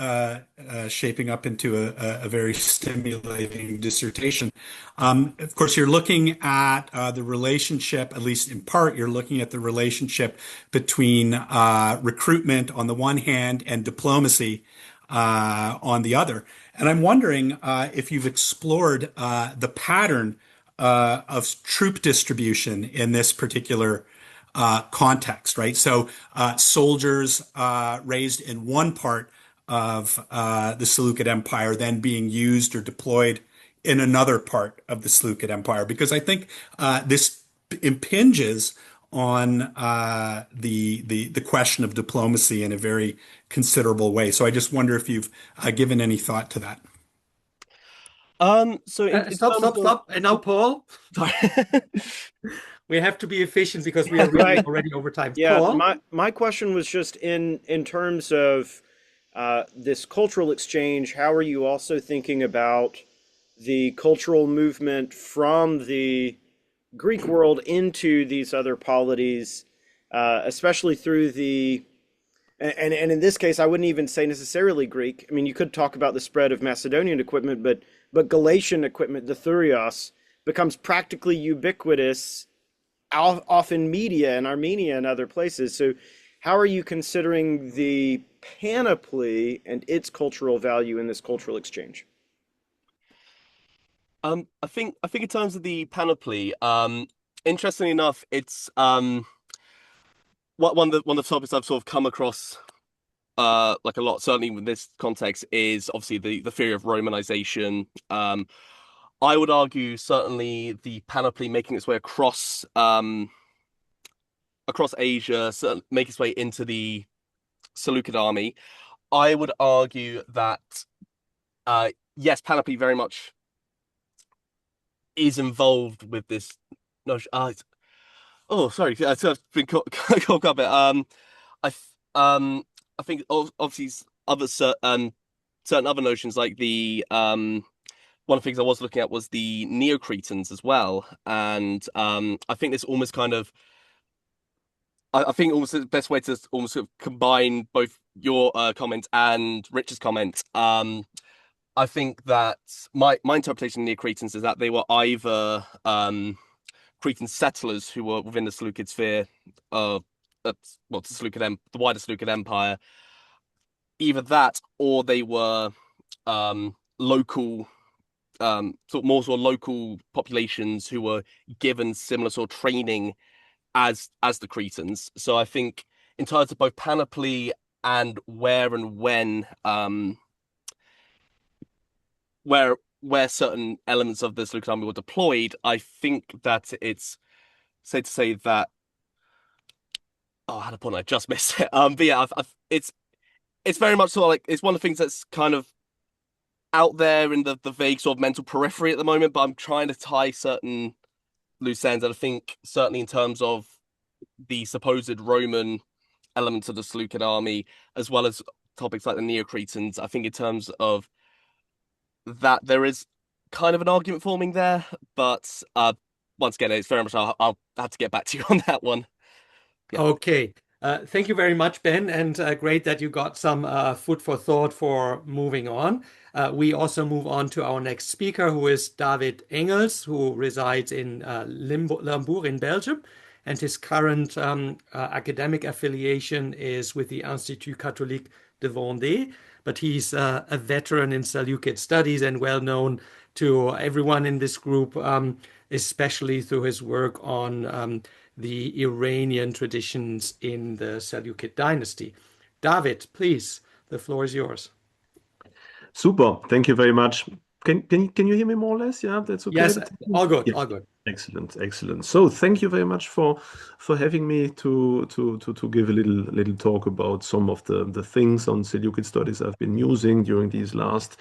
Speaker 2: shaping up into a very stimulating dissertation. Of course, you're looking at the relationship, at least in part, you're looking at the relationship between recruitment on the one hand and diplomacy on the other. And I'm wondering if you've explored the pattern of troop distribution in this particular context, right? So soldiers raised in one part of the Seleukid Empire then being used or deployed in another part of the Seleukid Empire, because I think this impinges on the question of diplomacy in a very considerable way. So I just wonder if you've given any thought to that.
Speaker 7: So
Speaker 1: Stop. And now, Paul.
Speaker 7: Sorry.
Speaker 1: We have to be efficient because we are really already over time.
Speaker 6: Yeah,
Speaker 1: Paul?
Speaker 6: my question was just in terms of this cultural exchange. How are you also thinking about the cultural movement from the Greek world into these other polities, especially through and in this case, I wouldn't even say necessarily Greek. I mean, you could talk about the spread of Macedonian equipment, but Galatian equipment, the Thurios, becomes practically ubiquitous off in media in Armenia and other places. So how are you considering the panoply and its cultural value in this cultural exchange?
Speaker 7: I think in terms of the panoply, interestingly enough, it's one of the topics I've sort of come across like a lot, certainly in this context, is obviously the theory of Romanization. I would argue certainly the panoply making its way across Asia, make its way into the Seleukid army. I would argue that yes, panoply very much is involved with this notion. Oh, sorry, I've been caught up a bit. I think obviously other certain other notions like the one of the things I was looking at was the Neo-Cretans as well, and I think this almost kind of I think almost the best way to almost sort of combine both your comment and Richard's comment. I think that my interpretation of Neo-Cretans is that they were either Cretan settlers who were within the Seleukid sphere, the wider Seleukid Empire. Either that, or they were local, more sort of local populations who were given similar sort of training as the Cretans. So I think in terms of both panoply and where and when, where certain elements of the Seleukid army were deployed, I think that it's safe to say that I had a point, I just missed it. But yeah, it's very much sort of like it's one of the things that's kind of out there in the vague sort of mental periphery at the moment, but I'm trying to tie certain loose ends. And I think certainly in terms of the supposed Roman elements of the Seleukid army, as well as topics like the Neo-Cretans, I think in terms of that there is kind of an argument forming there, but once again, it's very much I'll have to get back to you on that one. Yeah.
Speaker 1: Okay. Thank you very much, Ben, and great that you got some food for thought for moving on. We also move on to our next speaker, who is David Engels, who resides in Limbourg in Belgium. and his current academic affiliation is with the Institut Catholique de Vendée, but he's a veteran in Seleukid studies and well known to everyone in this group, especially through his work on the Iranian traditions in the Seleukid dynasty. David, please, the floor is yours.
Speaker 9: Super. Thank you very much. Can you hear me more or less? Yeah, that's okay.
Speaker 1: Yes, all good,
Speaker 9: Yeah.
Speaker 1: all good.
Speaker 9: Excellent, excellent. So thank you very much for having me to give a little talk about some of the things on Seleukid studies I've been using during these last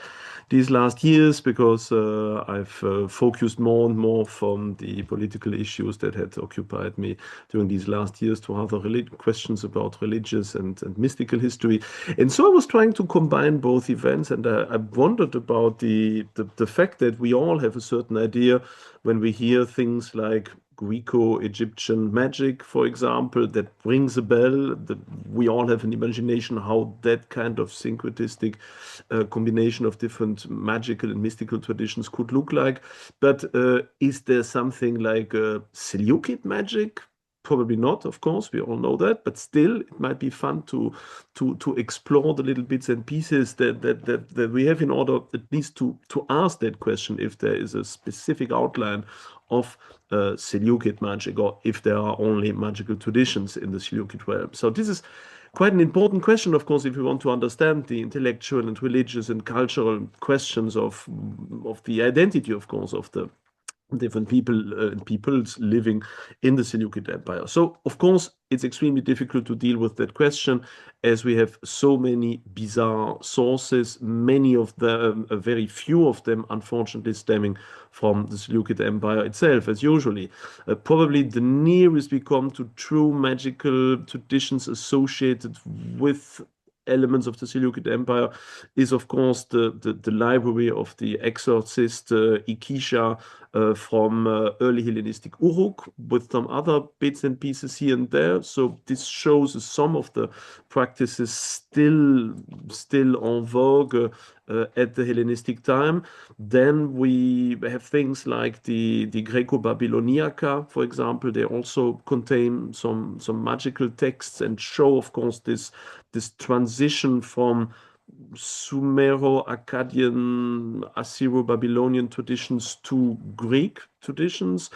Speaker 9: years, because I've focused more and more from the political issues that had occupied me during these last years to other questions about religious and mystical history. And so I was trying to combine both events, and I wondered about the fact that we all have a certain idea when we hear things like Greco-Egyptian magic, for example, that rings a bell, that we all have an imagination how that kind of syncretistic combination of different magical and mystical traditions could look like. But is there something like Seleukid magic? Probably not, of course, we all know that, but still it might be fun to explore the little bits and pieces that we have in order at least to ask that question, if there is a specific outline of Seleukid magic, or if there are only magical traditions in the Seleukid realm. So this is quite an important question, of course, if we want to understand the intellectual and religious and cultural questions of the identity, of course, of the different peoples living in the Seleukid Empire. So, of course, it's extremely difficult to deal with that question, as we have so many bizarre sources, many of them, very few of them, unfortunately, stemming from the Seleukid Empire itself, as usually. Probably the nearest we come to true magical traditions associated with elements of the Seleukid Empire is, of course, the library of the exorcist Ikisha from early Hellenistic Uruk, with some other bits and pieces here and there. So this shows some of the practices still en vogue at the Hellenistic time. Then we have things like the Greco-Babyloniaca, for example. They also contain some magical texts and show, of course, this transition from Sumero-Akkadian, Assyro-Babylonian traditions to Greek traditions.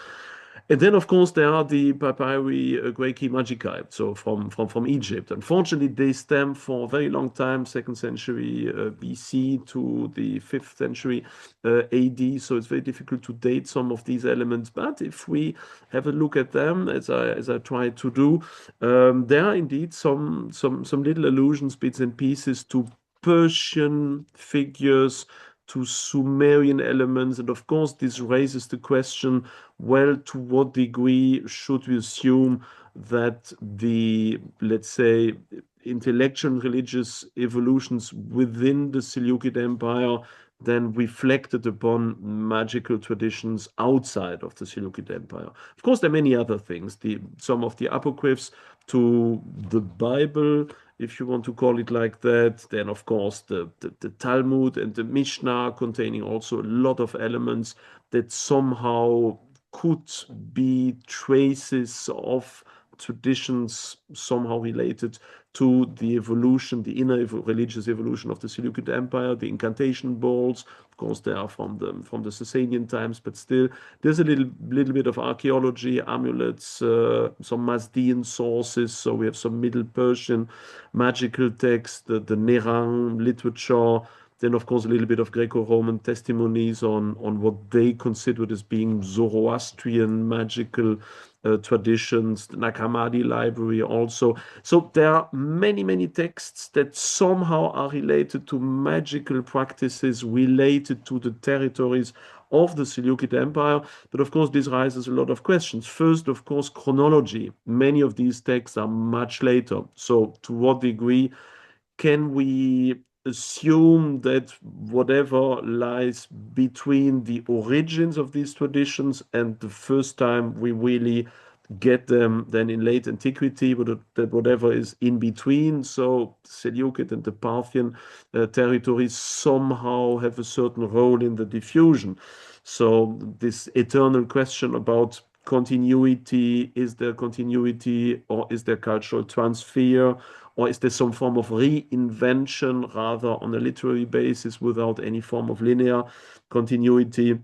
Speaker 9: And then, of course, there are the papyri Graeci Magicae, so from Egypt. Unfortunately, they stem for a very long time, 2nd century BC to the 5th century AD. So it's very difficult to date some of these elements. But if we have a look at them, as I try to do, there are indeed some little allusions, bits and pieces to Persian figures, to Sumerian elements. And of course, this raises the question, well, to what degree should we assume that the, let's say, intellectual and religious evolutions within the Seleukid Empire then reflected upon magical traditions outside of the Seleukid Empire? Of course, there are many other things. Some of the apocryphs to the Bible, if you want to call it like that. Then, of course, the Talmud and the Mishnah, containing also a lot of elements that somehow could be traces of traditions somehow related to the evolution, the inner religious evolution of the Seleukid Empire. The incantation bowls, of course, they are from the Sasanian times, but still there's a little bit of archaeology, amulets, some Mazdean sources. So we have some Middle Persian magical texts, the Nerang literature. Then, of course, a little bit of Greco-Roman testimonies on what they considered as being Zoroastrian magical traditions, the Nag Hammadi library also. So there are many texts that somehow are related to magical practices related to the territories of the Seleukid Empire. But of course, this raises a lot of questions. First, of course, chronology. Many of these texts are much later. So to what degree can we assume that whatever lies between the origins of these traditions and the first time we really get them then in late antiquity, but that whatever is in between, so Seleukid and the Parthian territories somehow have a certain role in the diffusion. So this eternal question about continuity? Is there continuity, or is there cultural transfer, or is there some form of reinvention rather on a literary basis without any form of linear continuity?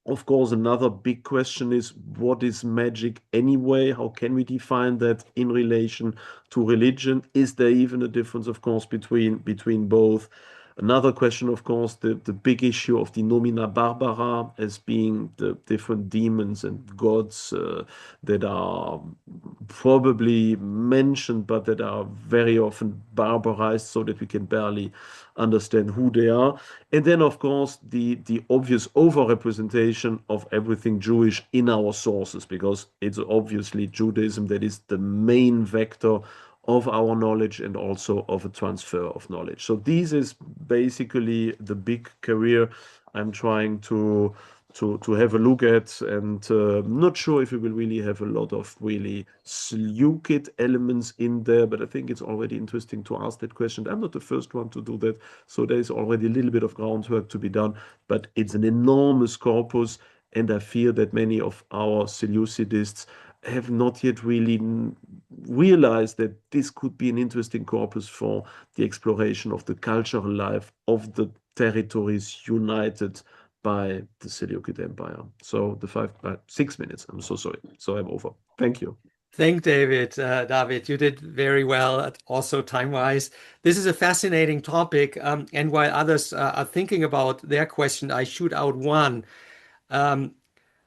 Speaker 9: Of course, another big question is, what is magic anyway? How can we define that in relation to religion? Is there even a difference, of course, between both? Another question, of course, the big issue of the nomina barbara as being the different demons and gods that are probably mentioned, but that are very often barbarized so that we can barely understand who they are. And then, of course, the obvious overrepresentation of everything Jewish in our sources, because it's obviously Judaism that is the main vector of our knowledge and also of a transfer of knowledge. So this is basically the big career I'm trying to have a look at, and not sure if we will really have a lot of really Seleukid elements in there, but I think it's already interesting to ask that question. I'm not the first one to do that, so there is already a little bit of groundwork to be done, but it's an enormous corpus, and I fear that many of our Seleucidists have not yet really realized that this could be an interesting corpus for the exploration of the cultural life of the territories united by the Seleukid Empire. So the 6 minutes, I'm so sorry. So I'm over. Thank you.
Speaker 1: Thank David. David, you did very well, also time-wise. This is a fascinating topic, and while others are thinking about their question, I shoot out one.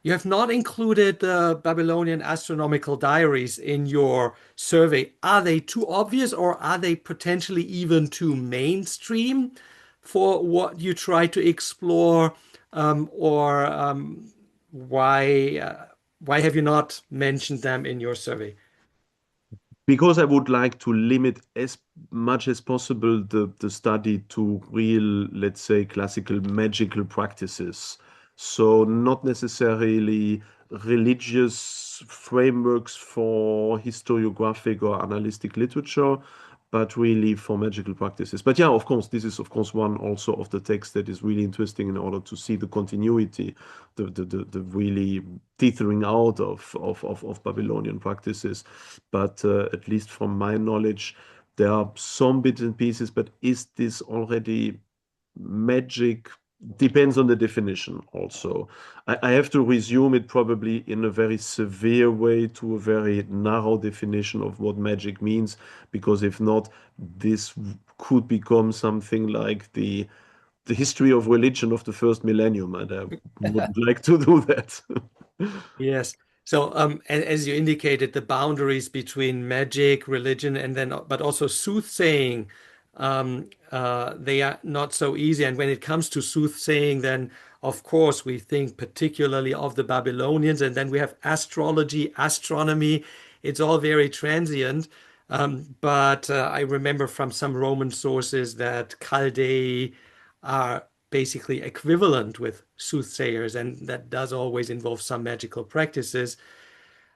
Speaker 1: You have not included the Babylonian astronomical diaries in your survey. Are they too obvious, or are they potentially even too mainstream for what you try to explore? Why have you not mentioned them in your survey?
Speaker 9: Because I would like to limit as much as possible the study to real, let's say, classical magical practices. So not necessarily religious frameworks for historiographic or analytic literature, but really for magical practices. But yeah, of course, this is of course one also of the texts that is really interesting in order to see the continuity, the really tethering out of Babylonian practices. But at least from my knowledge, there are some bits and pieces, but is this already magic? Depends on the definition also. I have to resume it probably in a very severe way to a very narrow definition of what magic means, because if not, this could become something like the history of religion of the first millennium, and I wouldn't like to do that.
Speaker 1: Yes. So, as you indicated, the boundaries between magic, religion, and then, but also soothsaying, they are not so easy. And when it comes to soothsaying, then of course we think particularly of the Babylonians, and then we have astrology, astronomy. It's all very transient. But I remember from some Roman sources that Chaldei are basically equivalent with soothsayers, and that does always involve some magical practices.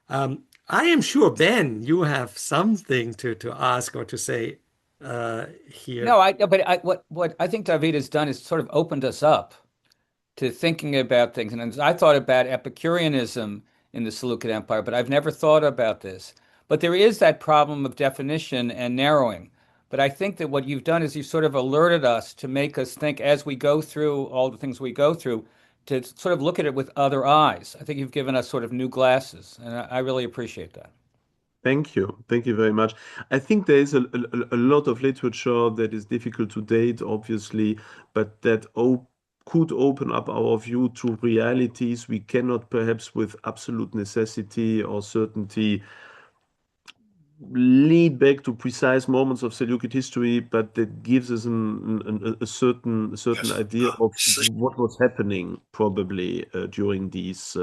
Speaker 1: I am sure, Ben, you have something to ask or to say here.
Speaker 5: No, but what I think David has done is sort of opened us up to thinking about things. And I thought about Epicureanism in the Seleukid Empire, but I've never thought about this. But there is that problem of definition and narrowing. But I think that what you've done is you've sort of alerted us to make us think as we go through all the things we go through, to sort of look at it with other eyes. I think you've given us sort of new glasses, and I really appreciate that.
Speaker 9: Thank you. Thank you very much. I think there is a lot of literature that is difficult to date, obviously, but that could open up our view to realities we cannot perhaps with absolute necessity or certainty lead back to precise moments of Seleucid history, but that gives us a certain idea of what was happening probably during these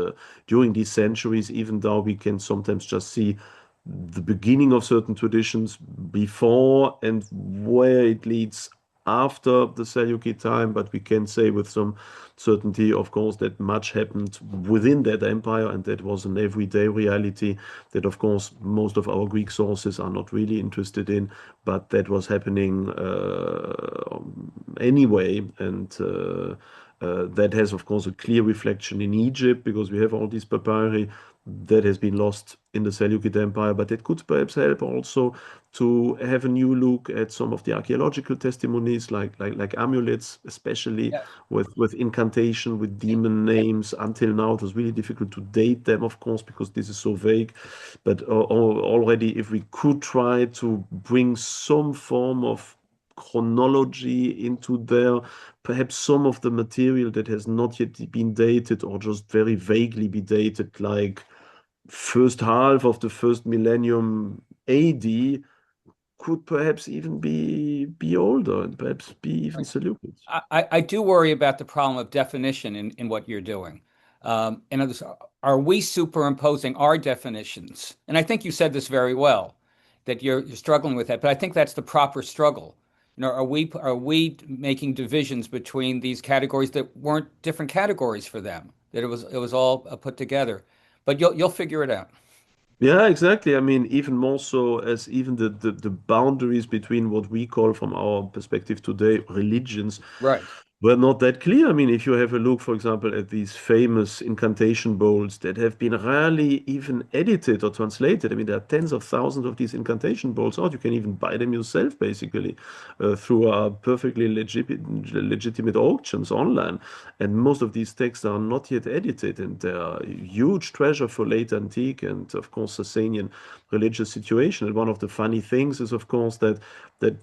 Speaker 9: centuries, even though we can sometimes just see the beginning of certain traditions before and where it leads after the Seleucid time, but we can say with some certainty, of course, that much happened within that empire, and that was an everyday reality that, of course, most of our Greek sources are not really interested in, but that was happening anyway, and That has, of course, a clear reflection in Egypt because we have all these papyri that has been lost in the Seleukid Empire, but it could perhaps help also to have a new look at some of the archaeological testimonies, like amulets, especially
Speaker 5: Yes.
Speaker 9: with incantation, with demon names. Until now, it was really difficult to date them, of course, because this is so vague. But already, if we could try to bring some form of chronology into there, perhaps some of the material that has not yet been dated or just very vaguely be dated, like first half of the first millennium AD, could perhaps even be older and perhaps be even Seleucid.
Speaker 5: I do worry about the problem of definition in what you're doing. In other words, are we superimposing our definitions? And I think you said this very well, that you're struggling with that. But I think that's the proper struggle. You know, are we making divisions between these categories that weren't different categories for them? That it was all put together. But you'll figure it out.
Speaker 9: Yeah, exactly. I mean, even more so as even the boundaries between what we call from our perspective today religions
Speaker 5: Right.
Speaker 9: were not that clear. I mean, if you have a look, for example, at these famous incantation bowls that have been rarely even edited or translated. I mean, there are tens of thousands of these incantation bowls out. You can even buy them yourself, basically, through perfectly legitimate auctions online. And most of these texts are not yet edited, and they are a huge treasure for late antique and, of course, Sasanian religious situation. And one of the funny things is, of course, that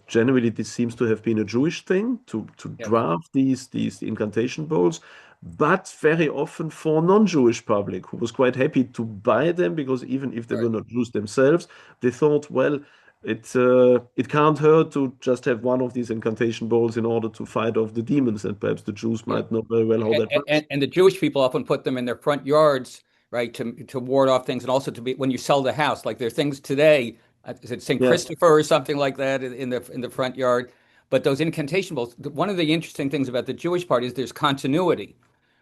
Speaker 9: generally this seems to have been a Jewish thing to
Speaker 5: Yes.
Speaker 9: draft these incantation bowls, but very often for non-Jewish public who was quite happy to buy them because even if they were
Speaker 5: Right.
Speaker 9: not Jews themselves, they thought, well, it can't hurt to just have one of these incantation bowls in order to fight off the demons, and perhaps the Jews
Speaker 5: Yeah.
Speaker 9: might know very well how that works.
Speaker 5: And the Jewish people often put them in their front yards, right, to ward off things, and also to be when you sell the house. Like there are things today, is it St.
Speaker 9: Yeah,
Speaker 5: Christopher or something like that in the front yard? But those incantation bowls, one of the interesting things about the Jewish part is there's continuity,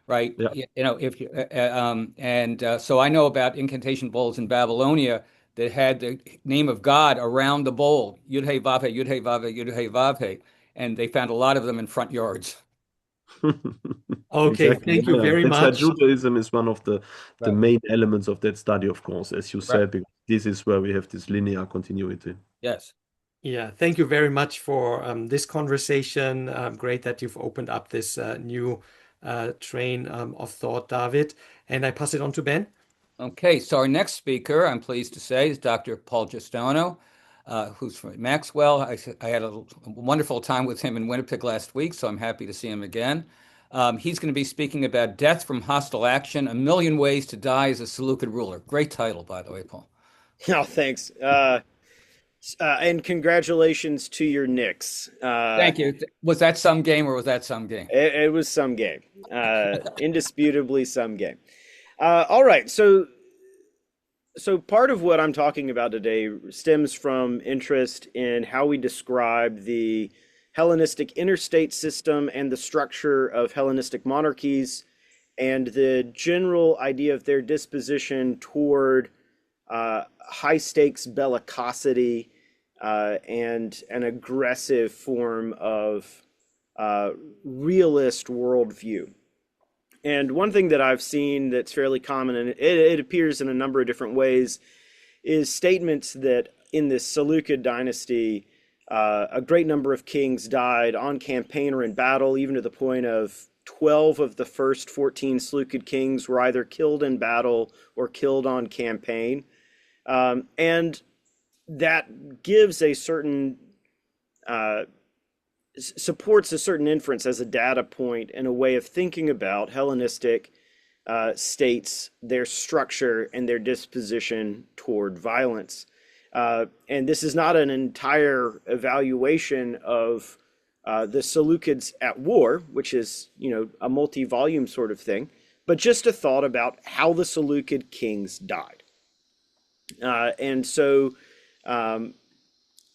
Speaker 5: right?
Speaker 9: yeah.
Speaker 5: You know, if you so I know about incantation bowls in Babylonia that had the name of God around the bowl, Yud Hey Vav Hey, Yud Hey Vav Hey, Yud Hey Vav Hey, and they found a lot of them in front yards.
Speaker 1: Okay,
Speaker 9: Exactly.
Speaker 1: thank you
Speaker 9: Yeah, yeah.
Speaker 1: very
Speaker 9: That's why
Speaker 1: much.
Speaker 9: Judaism is one of the
Speaker 5: Right.
Speaker 9: main elements of that study, of course, as you
Speaker 5: Right.
Speaker 9: said, because this is where we have this linear continuity.
Speaker 5: Yes.
Speaker 1: Yeah, thank you very much for this conversation. Great that you've opened up this new train of thought, David. And I pass it on to Ben.
Speaker 5: Okay, so our next speaker, I'm pleased to say, is Dr. Paul Giustano, who's from Maxwell. I had a wonderful time with him in Winnipeg last week, so I'm happy to see him again. He's going to be speaking about Death from Hostile Action, A Million Ways to Die as a Seleucid Ruler. Great title, by the way, Paul.
Speaker 6: Oh, thanks. And congratulations to your Knicks.
Speaker 5: Thank you. Was that some game or was that some game?
Speaker 6: It was some game. Indisputably some game. All right. So part of what I'm talking about today stems from interest in how we describe the Hellenistic interstate system and the structure of Hellenistic monarchies and the general idea of their disposition toward high stakes bellicosity and an aggressive form of realist worldview. And one thing that I've seen that's fairly common, and it appears in a number of different ways, is statements that in this Seleukid dynasty, a great number of kings died on campaign or in battle, even to the point of 12 of the first 14 Seleukid kings were either killed in battle or killed on campaign. And that gives a certain, supports a certain inference as a data point and a way of thinking about Hellenistic states, their structure, and their disposition toward violence. And this is not an entire evaluation of the Seleucids at war, which is, a multi-volume sort of thing, but just a thought about how the Seleukid kings died.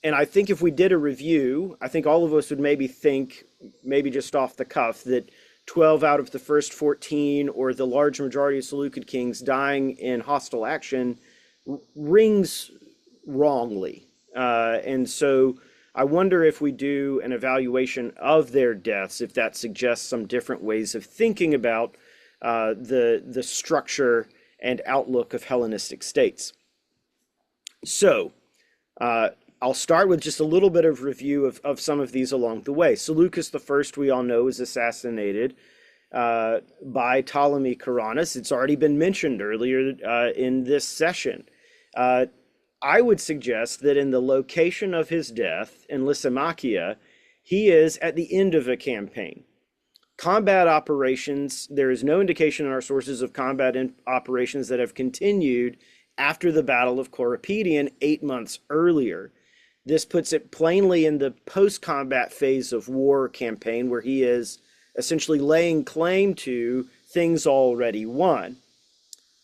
Speaker 6: And I think if we did a review, I think all of us would maybe think, maybe just off the cuff, that 12 out of the first 14, or the large majority of Seleukid kings dying in hostile action, rings wrongly. And so I wonder if we do an evaluation of their deaths, if that suggests some different ways of thinking about the structure and outlook of Hellenistic states. So I'll start with just a little bit of review of some of these along the way. Seleucus I, we all know, is assassinated by Ptolemy Coronis. It's already been mentioned earlier in this session. I would suggest that in the location of his death in Lysimachia, he is at the end of a campaign. Combat operations, there is no indication in our sources of combat operations that have continued after the Battle of Corupedion 8 months earlier. This puts it plainly in the post-combat phase of war campaign, where he is essentially laying claim to things already won.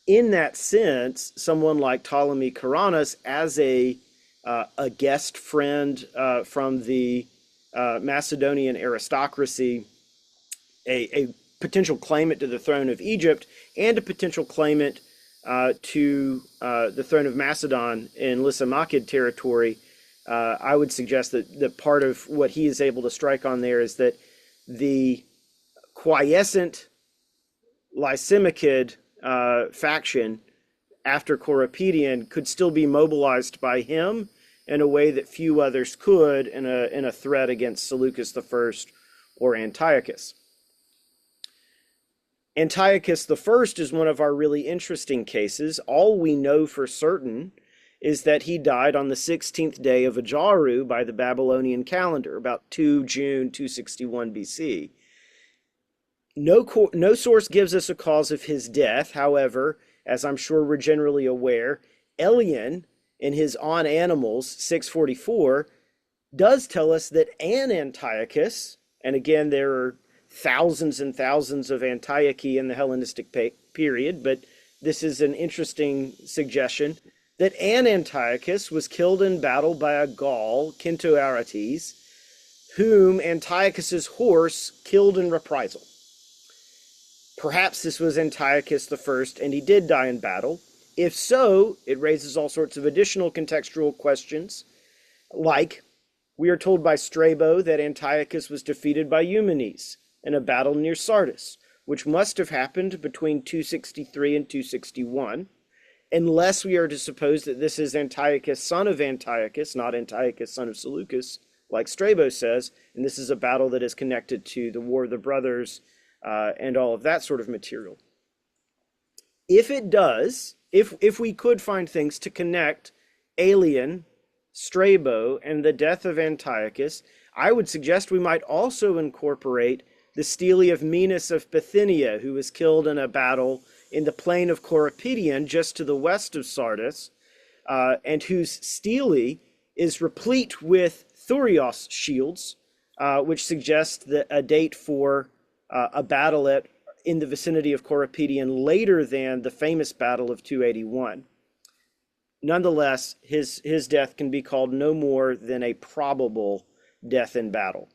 Speaker 6: In that sense, someone like Ptolemy Coronis, as a guest friend from the Macedonian aristocracy, a potential claimant to the throne of Egypt, and a potential claimant to the throne of Macedon in Lysimachid territory, I would suggest that part of what he is able to strike on there is that the quiescent Lysimachid faction after Corupedion could still be mobilized by him in a way that few others could in a threat against Seleucus I or Antiochus. Antiochus I is one of our really interesting cases. All we know for certain is that he died on the 16th day of Ajaru by the Babylonian calendar, about 2 June 261 BC. No source gives us a cause of his death. However, as I'm sure we're generally aware, Elian, in his On Animals 644, does tell us that an Antiochus, and again, there are thousands and thousands of Antiochi in the Hellenistic period, but this is an interesting suggestion, that an Antiochus was killed in battle by a Gaul, Kentoarates, whom Antiochus's horse killed in reprisal. Perhaps this was Antiochus I, and he did die in battle. If so, it raises all sorts of additional contextual questions, like we are told by Strabo that Antiochus was defeated by Eumenes in a battle near Sardis, which must have happened between 263 and 261, unless we are to suppose that this is Antiochus, son of Antiochus, not Antiochus, son of Seleucus, like Strabo says, and this is a battle that is connected to the War of the Brothers and all of that sort of material. If it does, if we could find things to connect Aelian, Strabo, and the death of Antiochus, I would suggest we might also incorporate the stele of Menas of Bithynia, who was killed in a battle in the plain of Corupedion, just to the west of Sardis, and whose stele is replete with Thurios shields, which suggests that a date for a battle in the vicinity of Corupedion later than the famous battle of 281. Nonetheless, his death can be called no more than a probable death in battle.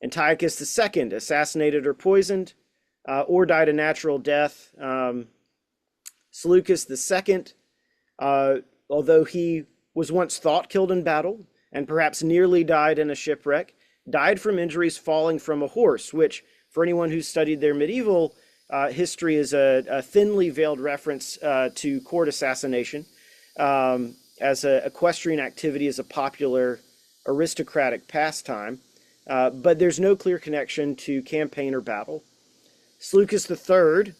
Speaker 6: Antiochus II, assassinated or poisoned, or died a natural death. Seleucus II, although he was once thought killed in battle, and perhaps nearly died in a shipwreck, died from injuries falling from a horse, which, for anyone who's studied their medieval history, is a thinly veiled reference to court assassination, as equestrian activity is a popular aristocratic pastime, but there's no clear connection to campaign or battle. Seleucus III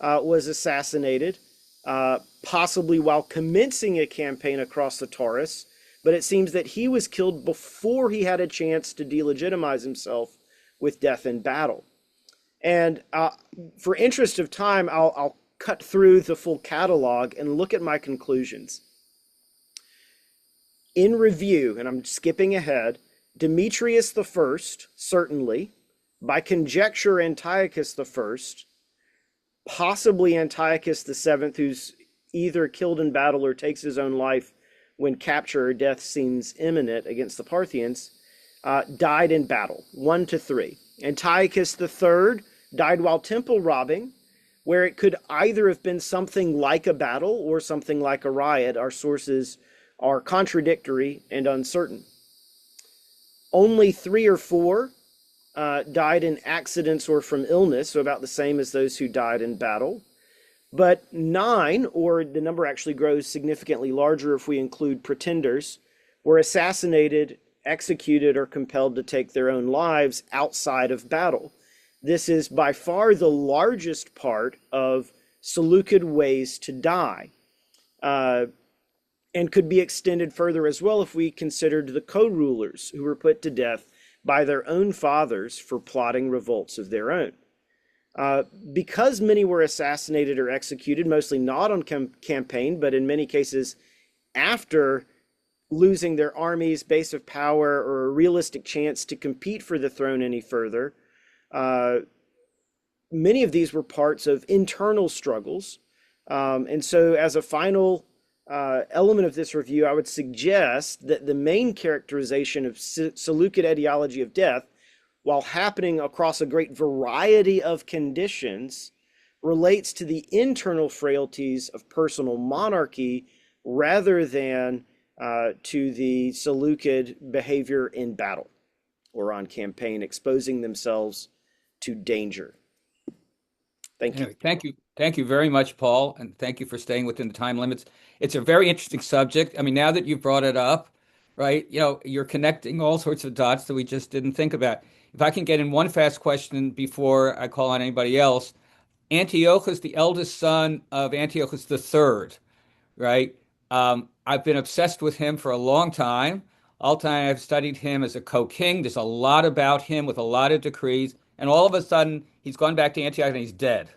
Speaker 6: was assassinated, possibly while commencing a campaign across the Taurus, but it seems that he was killed before he had a chance to delegitimize himself with death in battle. And for interest of time, I'll cut through the full catalog and look at my conclusions. In review, and I'm skipping ahead, Demetrios I, certainly, by conjecture Antiochus I, possibly Antiochus VII, who's either killed in battle or takes his own life when capture or death seems imminent against the Parthians, died in battle, 1 to 3. Antiochus III died while temple robbing, where it could either have been something like a battle or something like a riot. Our sources are contradictory and uncertain. Only 3 or 4 died in accidents or from illness, so about the same as those who died in battle. But 9, or the number actually grows significantly larger if we include pretenders, were assassinated, executed, or compelled to take their own lives outside of battle. This is by far the largest part of Seleukid ways to die, and could be extended further as well if we considered the co-rulers who were put to death by their own fathers for plotting revolts of their own. Because many were assassinated or executed, mostly not on campaign, but in many cases after losing their armies, base of power, or a realistic chance to compete for the throne any further, many of these were parts of internal struggles. And so as a final element of this review, I would suggest that the main characterization of Seleukid ideology of death, while happening across a great variety of conditions, relates to the internal frailties of personal monarchy rather than to the Seleukid behavior in battle or on campaign, exposing themselves to danger. Thank you.
Speaker 5: Anyway, thank you very much, Paul, and thank you for staying within the time limits. It's a very interesting subject. I mean, now that you've brought it up, right, you're connecting all sorts of dots that we just didn't think about. If I can get in one fast question before I call on anybody else, Antiochus, the eldest son of Antiochus III, right? I've been obsessed with him for a long time. Altay, I've studied him as a co-king. There's a lot about him with a lot of decrees. And all of a sudden, he's gone back to Antioch and he's dead.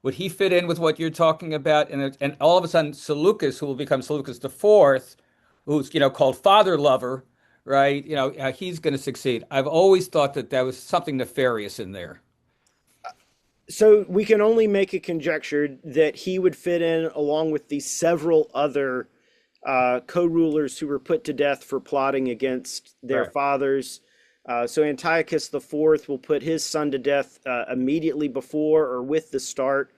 Speaker 5: Would he fit in with what you're talking about? And all of a sudden, Seleucus, who will become Seleucus IV, who's called father lover, right? He's going to succeed. I've always thought that there was something nefarious in there.
Speaker 6: So we can only make a conjecture that he would fit in along with the several other co-rulers who were put to death for plotting against their fathers. So Antiochus IV will put his son to death immediately before or with the start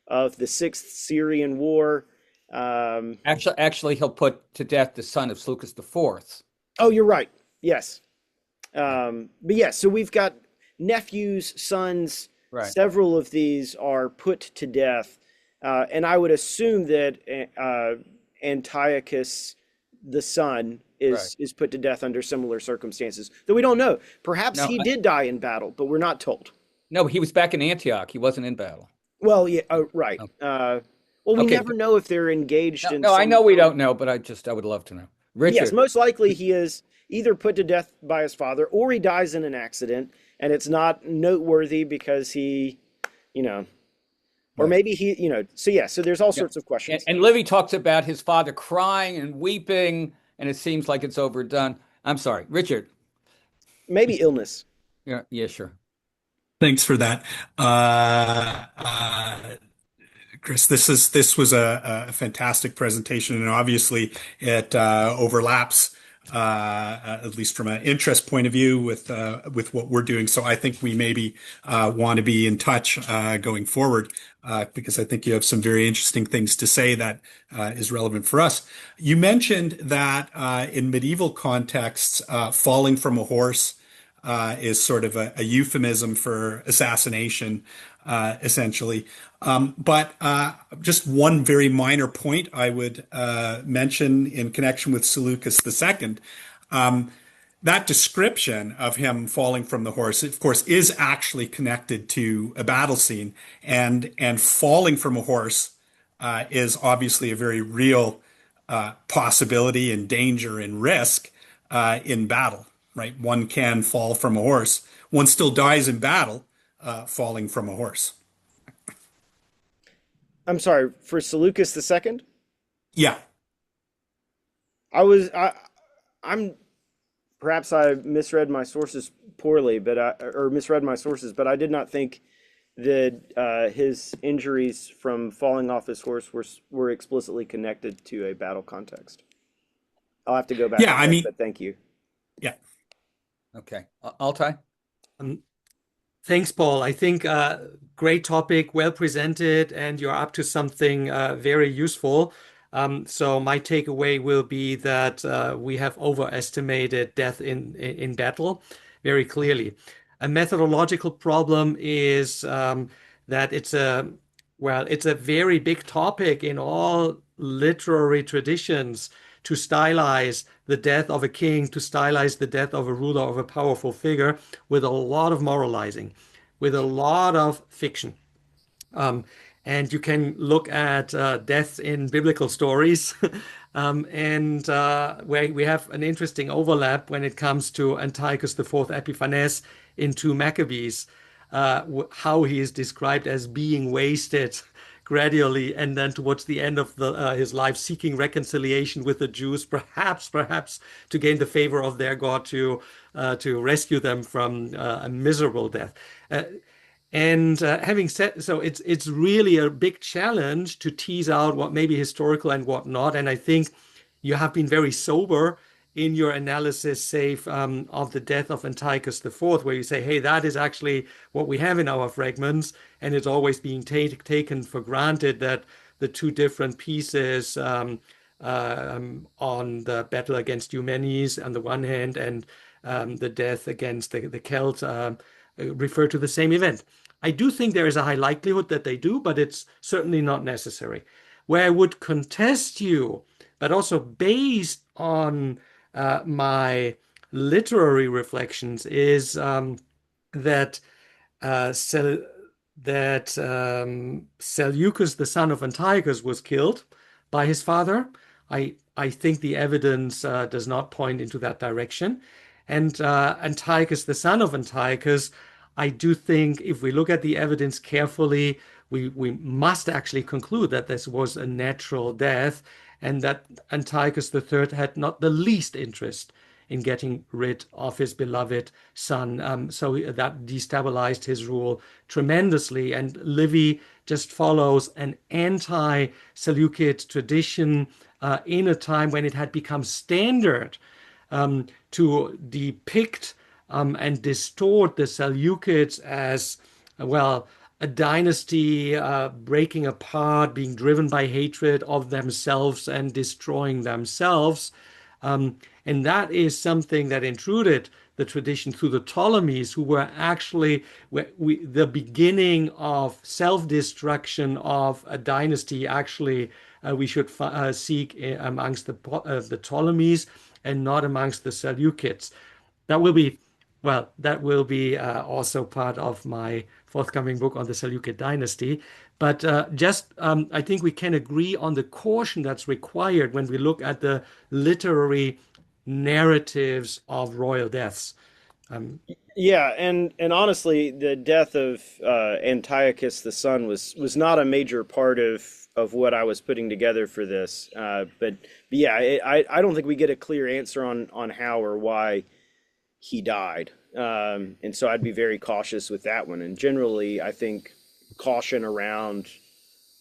Speaker 6: of the 6th Syrian War.
Speaker 5: Actually, he'll put to death the son of Seleucus IV.
Speaker 6: Oh, you're right. Yes. But yes, so we've got nephews, sons. Right. Several of these are put to death. And I would assume that Antiochus, the son, is put to death under similar circumstances, though we don't know. Perhaps he did die in battle, but we're not told.
Speaker 5: No, he was back in Antioch. He wasn't in battle.
Speaker 6: Well, yeah, right. Well, we never know if they're engaged in.
Speaker 5: No, I know we don't know, but I would love to know. Richard.
Speaker 6: Yes, most likely he is either put to death by his father or he dies in an accident, and it's not noteworthy because he, or maybe he, so there's all sorts of questions.
Speaker 5: And Livy talks about his father crying and weeping, and it seems like it's overdone. I'm sorry, Richard.
Speaker 6: Maybe illness.
Speaker 5: Yeah, sure.
Speaker 2: Thanks for that, Chris. This was a fantastic presentation, and obviously it overlaps, at least from an interest point of view, with what we're doing. So I think we maybe want to be in touch going forward, because I think you have some very interesting things to say that is relevant for us. You mentioned that in medieval contexts, falling from a horse is sort of a euphemism for assassination, essentially. But just one very minor point I would mention in connection with Seleucus II. That description of him falling from the horse, of course, is actually connected to a battle scene, and falling from a horse is obviously a very real possibility and danger and risk in battle. Right? One can fall from a horse. One still dies in battle, falling from a horse.
Speaker 6: I'm sorry, for Seleucus II?
Speaker 2: Yeah.
Speaker 6: I'm perhaps I misread my sources poorly, but I did not think that his injuries from falling off his horse were explicitly connected to a battle context. I'll have to go back.
Speaker 2: Yeah,
Speaker 6: but thank you.
Speaker 2: Yeah.
Speaker 5: Okay. Altay?
Speaker 1: Thanks, Paul. I think great topic, well presented, and you're up to something very useful. So my takeaway will be that we have overestimated death in battle very clearly. A methodological problem is that it's a very big topic in all literary traditions to stylize the death of a king, to stylize the death of a ruler, of a powerful figure, with a lot of moralizing, with a lot of fiction. And you can look at deaths in biblical stories, and where we have an interesting overlap when it comes to Antiochus IV Epiphanes in 2 Maccabees, how he is described as being wasted gradually, and then towards the end of his life, seeking reconciliation with the Jews, perhaps to gain the favor of their God to rescue them from a miserable death. And having said so, it's really a big challenge to tease out what may be historical and what not. And I think you have been very sober in your analysis, say, of the death of Antiochus IV, where you say, hey, that is actually what we have in our fragments, and it's always being taken for granted that the 2 different pieces on the battle against Eumenes on the one hand, and the death against the Celt refer to the same event. I do think there is a high likelihood that they do, but it's certainly not necessary. Where I would contest you, but also based on my literary reflections, is that Seleucus, the son of Antiochus, was killed by his father. I think the evidence does not point into that direction. And Antiochus, the son of Antiochus, I do think if we look at the evidence carefully, we must actually conclude that this was a natural death, and that Antiochus III had not the least interest in getting rid of his beloved son. So that destabilized his rule tremendously. And Livy just follows an anti-Seleukid tradition in a time when it had become standard to depict and distort the Seleucids as, well, a dynasty breaking apart, being driven by hatred of themselves and destroying themselves. And that is something that intruded the tradition through the Ptolemies, who were actually the beginning of self-destruction of a dynasty. Actually, we should seek amongst the Ptolemies and not amongst the Seleucids. That will be also part of my forthcoming book on the Seleukid dynasty. But I think we can agree on the caution that's required when we look at the literary narratives of royal deaths.
Speaker 6: Yeah, and honestly, the death of Antiochus the son was not a major part of what I was putting together for this. But yeah, I don't think we get a clear answer on how or why he died. And so I'd be very cautious with that one. And generally, I think caution around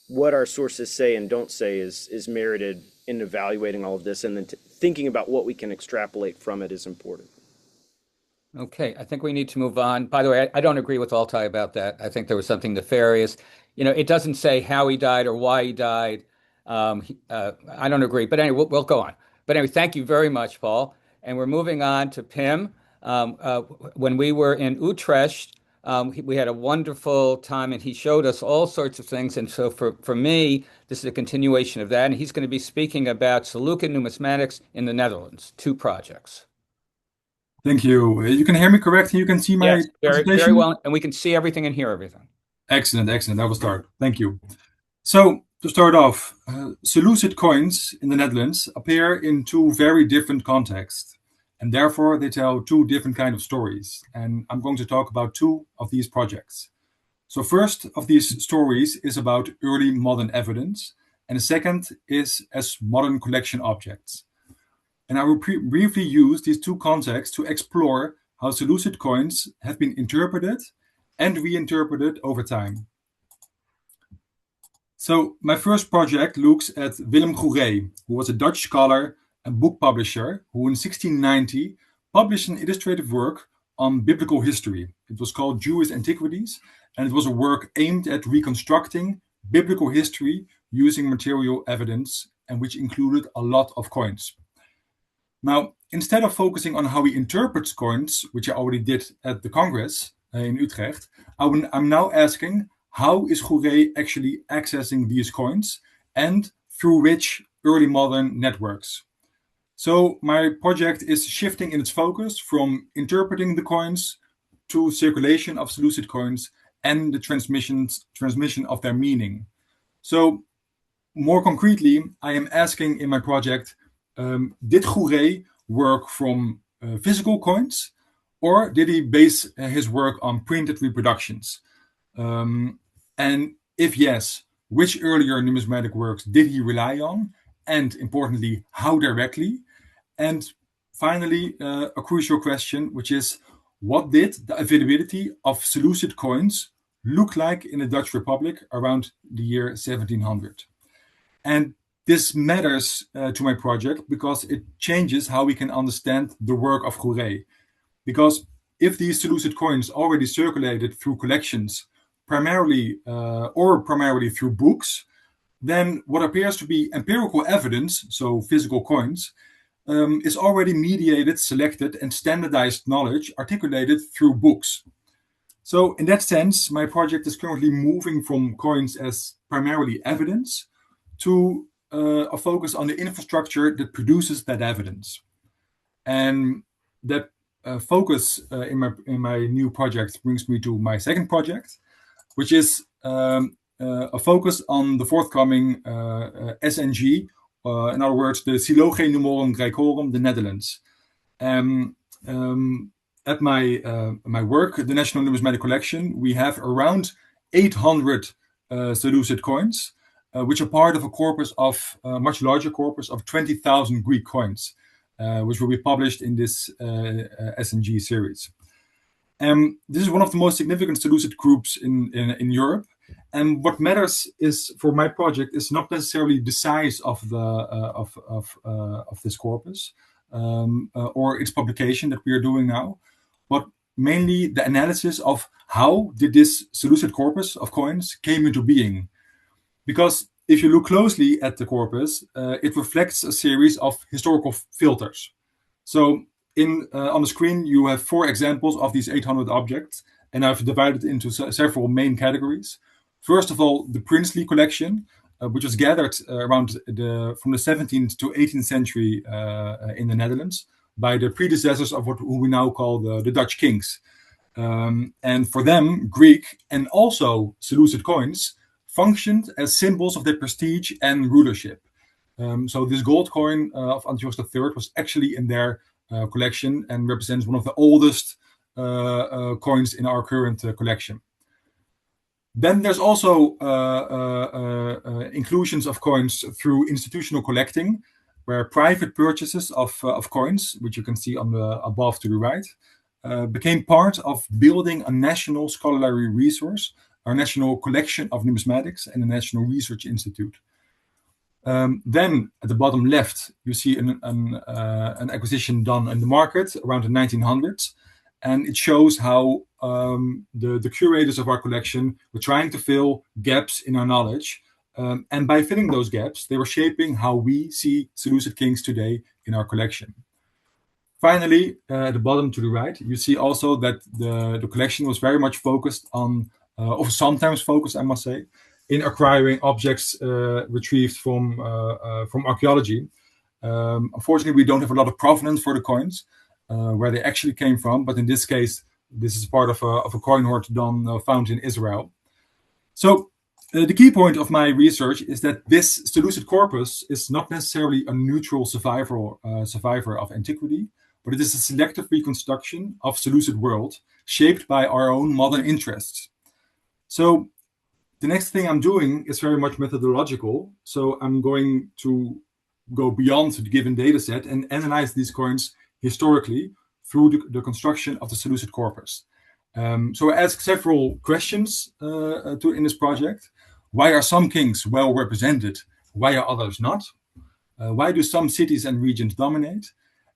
Speaker 6: what our sources say and don't say is merited in evaluating all of this, and then thinking about what we can extrapolate from it is important.
Speaker 5: Okay, I think we need to move on. By the way, I don't agree with Altay about that. I think there was something nefarious. It doesn't say how he died or why he died. I don't agree. But anyway, we'll go on. But anyway, thank you very much, Paul. And we're moving on to Pim. When we were in Utrecht, we had a wonderful time, and he showed us all sorts of things. And so for me, this is a continuation of that. And he's going to be speaking about Seleukid numismatics in the Netherlands, 2 projects.
Speaker 8: Thank you. You can hear me correctly. You can see my
Speaker 5: yes,
Speaker 8: presentation?
Speaker 5: Very well. And we can see everything and hear everything.
Speaker 8: Excellent. I will start. Thank you. So to start off, Seleucid coins in the Netherlands appear in 2 very different contexts, and therefore they tell 2 different kinds of stories. And I'm going to talk about 2 of these projects. So first of these stories is about early modern evidence, and the second is as modern collection objects. And I will briefly use these 2 contexts to explore how Seleucid coins have been interpreted and reinterpreted over time. So my first project looks at Willem Goeree, who was a Dutch scholar and book publisher who in 1690 published an illustrated work on biblical history. It was called Jewish Antiquities, and it was a work aimed at reconstructing biblical history using material evidence and which included a lot of coins. Now, instead of focusing on how he interprets coins, which I already did at the Congress in Utrecht, I'm now asking, how is Gouret actually accessing these coins and through which early modern networks? So my project is shifting in its focus from interpreting the coins to circulation of Seleucid coins and the transmission of their meaning. So more concretely, I am asking in my project, did Gouret work from physical coins, or did he base his work on printed reproductions? And if yes, which earlier numismatic works did he rely on? And importantly, how directly? And finally, a crucial question, which is, what did the availability of Seleucid coins look like in the Dutch Republic around the year 1700? And this matters to my project because it changes how we can understand the work of Gouret. Because if these Seleucid coins already circulated through collections, primarily through books, then what appears to be empirical evidence, so physical coins, is already mediated, selected, and standardized knowledge articulated through books. So in that sense, my project is currently moving from coins as primarily evidence to a focus on the infrastructure that produces that evidence. And that focus in my new project brings me to my second project, which is a focus on the forthcoming SNG, in other words, the Siloge Numorum Graecorum, the Netherlands. At my work, the National Numismatic Collection, we have around 800 Seleucid coins, which are part of a corpus of a much larger corpus of 20,000 Greek coins, which will be published in this SNG series. This is one of the most significant Seleucid groups in Europe. And what matters is, for my project, is not necessarily the size of this corpus or its publication that we are doing now, but mainly the analysis of how did this Seleucid corpus of coins came into being. Because if you look closely at the corpus, it reflects a series of historical filters. So on the screen, you have 4 examples of these 800 objects, and I've divided into several main categories. First of all, the princely collection, which was gathered from the 17th to 18th century in the Netherlands by the predecessors of who we now call the Dutch kings. And for them, Greek and also Seleucid coins functioned as symbols of their prestige and rulership. So this gold coin of Antiochus III was actually in their collection and represents one of the oldest coins in our current collection. Then there's also inclusions of coins through institutional collecting, where private purchases of coins, which you can see on the above to the right, became part of building a national scholarly resource, our national collection of numismatics, and a national research institute. Then at the bottom left, you see an acquisition done in the market around the 1900s. And it shows how the curators of our collection were trying to fill gaps in our knowledge. And by filling those gaps, they were shaping how we see Seleucid kings today in our collection. Finally, at the bottom to the right, you see also that the collection was very much focused on, or sometimes focused, I must say, in acquiring objects retrieved from archaeology. Unfortunately, we don't have a lot of provenance for the coins, where they actually came from, but in this case, this is part of a coin hoard found in Israel. So the key point of my research is that this Seleucid corpus is not necessarily a neutral survivor of antiquity, but it is a selective reconstruction of Seleucid world shaped by our own modern interests. So the next thing I'm doing is very much methodological. So I'm going to go beyond the given data set and analyze these coins historically through the construction of the Seleucid corpus. So I ask several questions in this project. Why are some kings well represented? Why are others not? Why do some cities and regions dominate?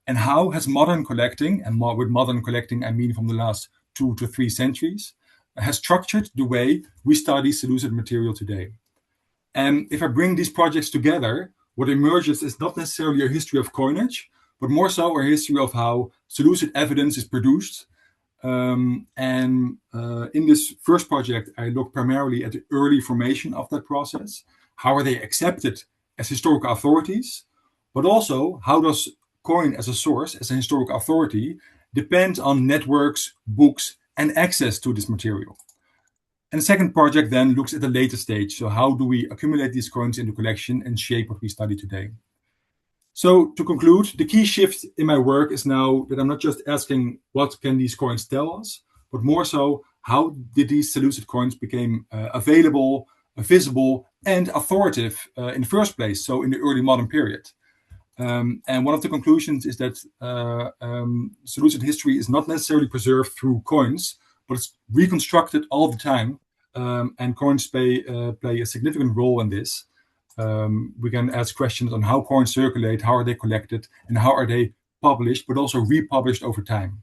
Speaker 8: And how has modern collecting, and with modern collecting I mean from the last 2 to 3 centuries, has structured the way we study Seleucid material today? And if I bring these projects together, what emerges is not necessarily a history of coinage, but more so a history of how Seleucid evidence is produced. In this first project, I look primarily at the early formation of that process. How are they accepted as historical authorities? But also, how does coin as a source, as a historical authority, depend on networks, books, and access to this material? And the second project then looks at the later stage. So how do we accumulate these coins in the collection and shape what we study today? So to conclude, the key shift in my work is now that I'm not just asking what can these coins tell us, but more so how did these Seleucid coins become available, visible, and authoritative in the first place, so in the early modern period. And one of the conclusions is that Seleucid history is not necessarily preserved through coins, but it's reconstructed all the time, and coins play a significant role in this. We can ask questions on how coins circulate, how are they collected, and how are they published, but also republished over time.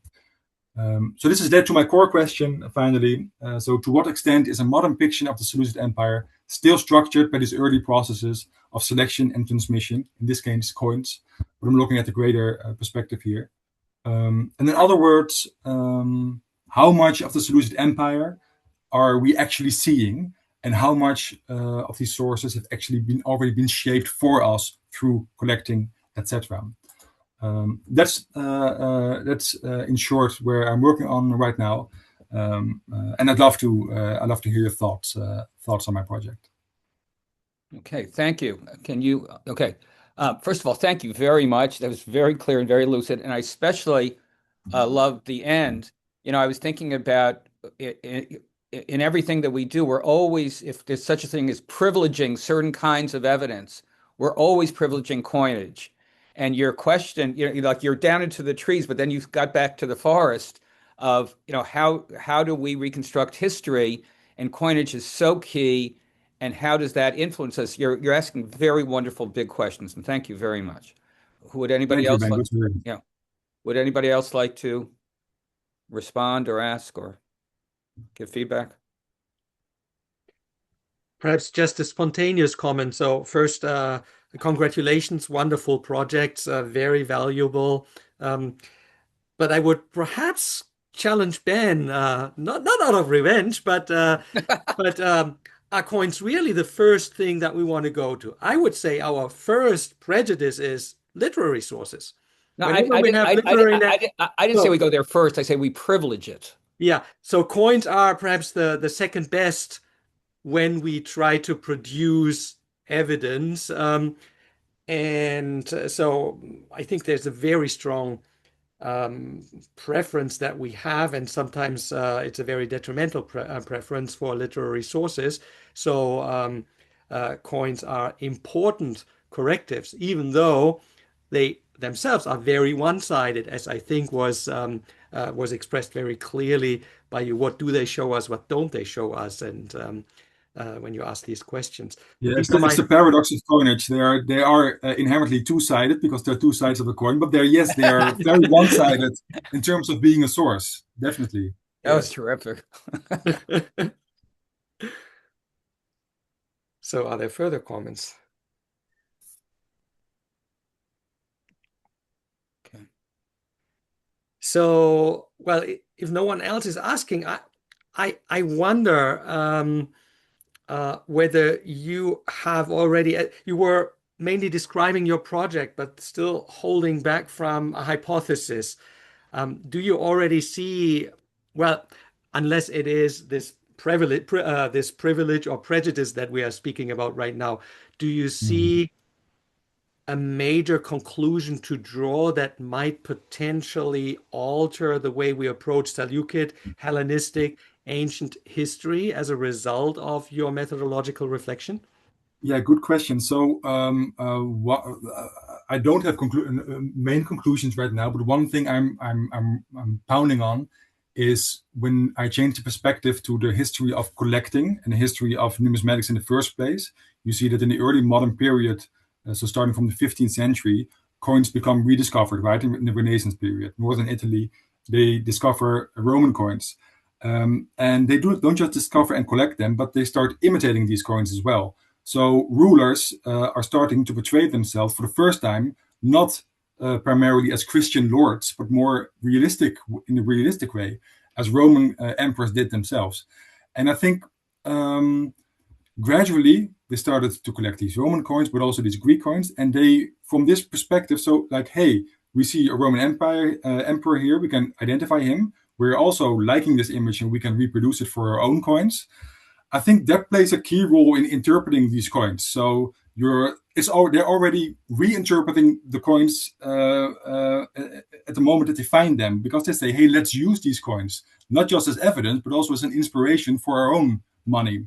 Speaker 8: So this has led to my core question, finally. So to what extent is a modern picture of the Seleucid Empire still structured by these early processes of selection and transmission, in this case coins, but I'm looking at the greater perspective here. And in other words, how much of the Seleucid Empire are we actually seeing, and how much of these sources have actually already been shaped for us through collecting, etc. That's in short where I'm working on right now, and I'd love to hear your thoughts on my project.
Speaker 5: Okay, thank you. Okay. First of all, thank you very much. That was very clear and very lucid, and I especially loved the end. I was thinking about in everything that we do, we're always, if there's such a thing as privileging certain kinds of evidence, we're always privileging coinage. And your question, like you're down into the trees, but then you got back to the forest of, how do we reconstruct history? And coinage is so key. And how does that influence us? You're asking very wonderful big questions, and thank you very much. Would anybody else would anybody else like to respond or ask or give feedback?
Speaker 1: Perhaps just a spontaneous comment. So first, congratulations, wonderful projects, very valuable. But I would perhaps challenge Ben, not out of revenge, but are coins really the first thing that we want to go to? I would say our first prejudice is literary sources.
Speaker 5: No, I didn't say we go there first. I say we privilege it.
Speaker 1: Yeah, so coins are perhaps the second best when we try to produce evidence. And so I think there's a very strong preference that we have, and sometimes it's a very detrimental preference for literary sources. So coins are important correctives, even though they themselves are very one-sided, as I think was expressed very clearly by you. What do they show us? What don't they show us? And when you ask these questions,
Speaker 8: it's the paradox of coinage. They are inherently two-sided because they're two sides of a coin, but they are very one-sided in terms of being a source. Definitely.
Speaker 5: That was terrific.
Speaker 1: So, are there further comments? Okay. So, well, if no one else is asking, I wonder whether you have already, you were mainly describing your project, but still holding back from a hypothesis. Do you already see, well, unless it is this privilege or prejudice that we are speaking about right now, do you see a major conclusion to draw that might potentially alter the way we approach Seleukid, Hellenistic, ancient history as a result of your methodological reflection?
Speaker 8: Yeah, good question. So I don't have main conclusions right now, but one thing I'm pounding on is when I change the perspective to the history of collecting and the history of numismatics in the first place, you see that in the early modern period, so starting from the 15th century, coins become rediscovered, right? In the Renaissance period, Northern Italy, they discover Roman coins. And they don't just discover and collect them, but they start imitating these coins as well. So rulers are starting to portray themselves for the first time, not primarily as Christian lords, but more realistic, in a realistic way, as Roman emperors did themselves. And I think gradually they started to collect these Roman coins, but also these Greek coins. And they, from this perspective, so like, hey, we see a Roman Empire emperor here, we can identify him. We're also liking this image and we can reproduce it for our own coins. I think that plays a key role in interpreting these coins. So they're already reinterpreting the coins at the moment that they find them, because they say, hey, let's use these coins, not just as evidence, but also as an inspiration for our own money.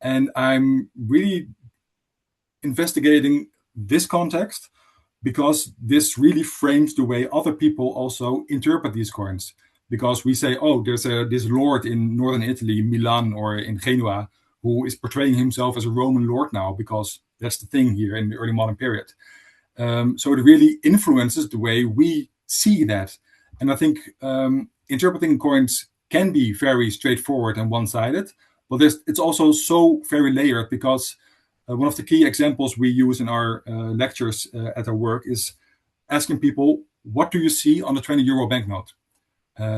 Speaker 8: And I'm really investigating this context because this really frames the way other people also interpret these coins. Because we say, oh, there's this lord in northern Italy, Milan or in Genoa, who is portraying himself as a Roman lord now, because that's the thing here in the early modern period. So it really influences the way we see that. And I think interpreting coins can be very straightforward and one-sided, but it's also so very layered, because one of the key examples we use in our lectures at our work is asking people, what do you see on the 20 euro banknote?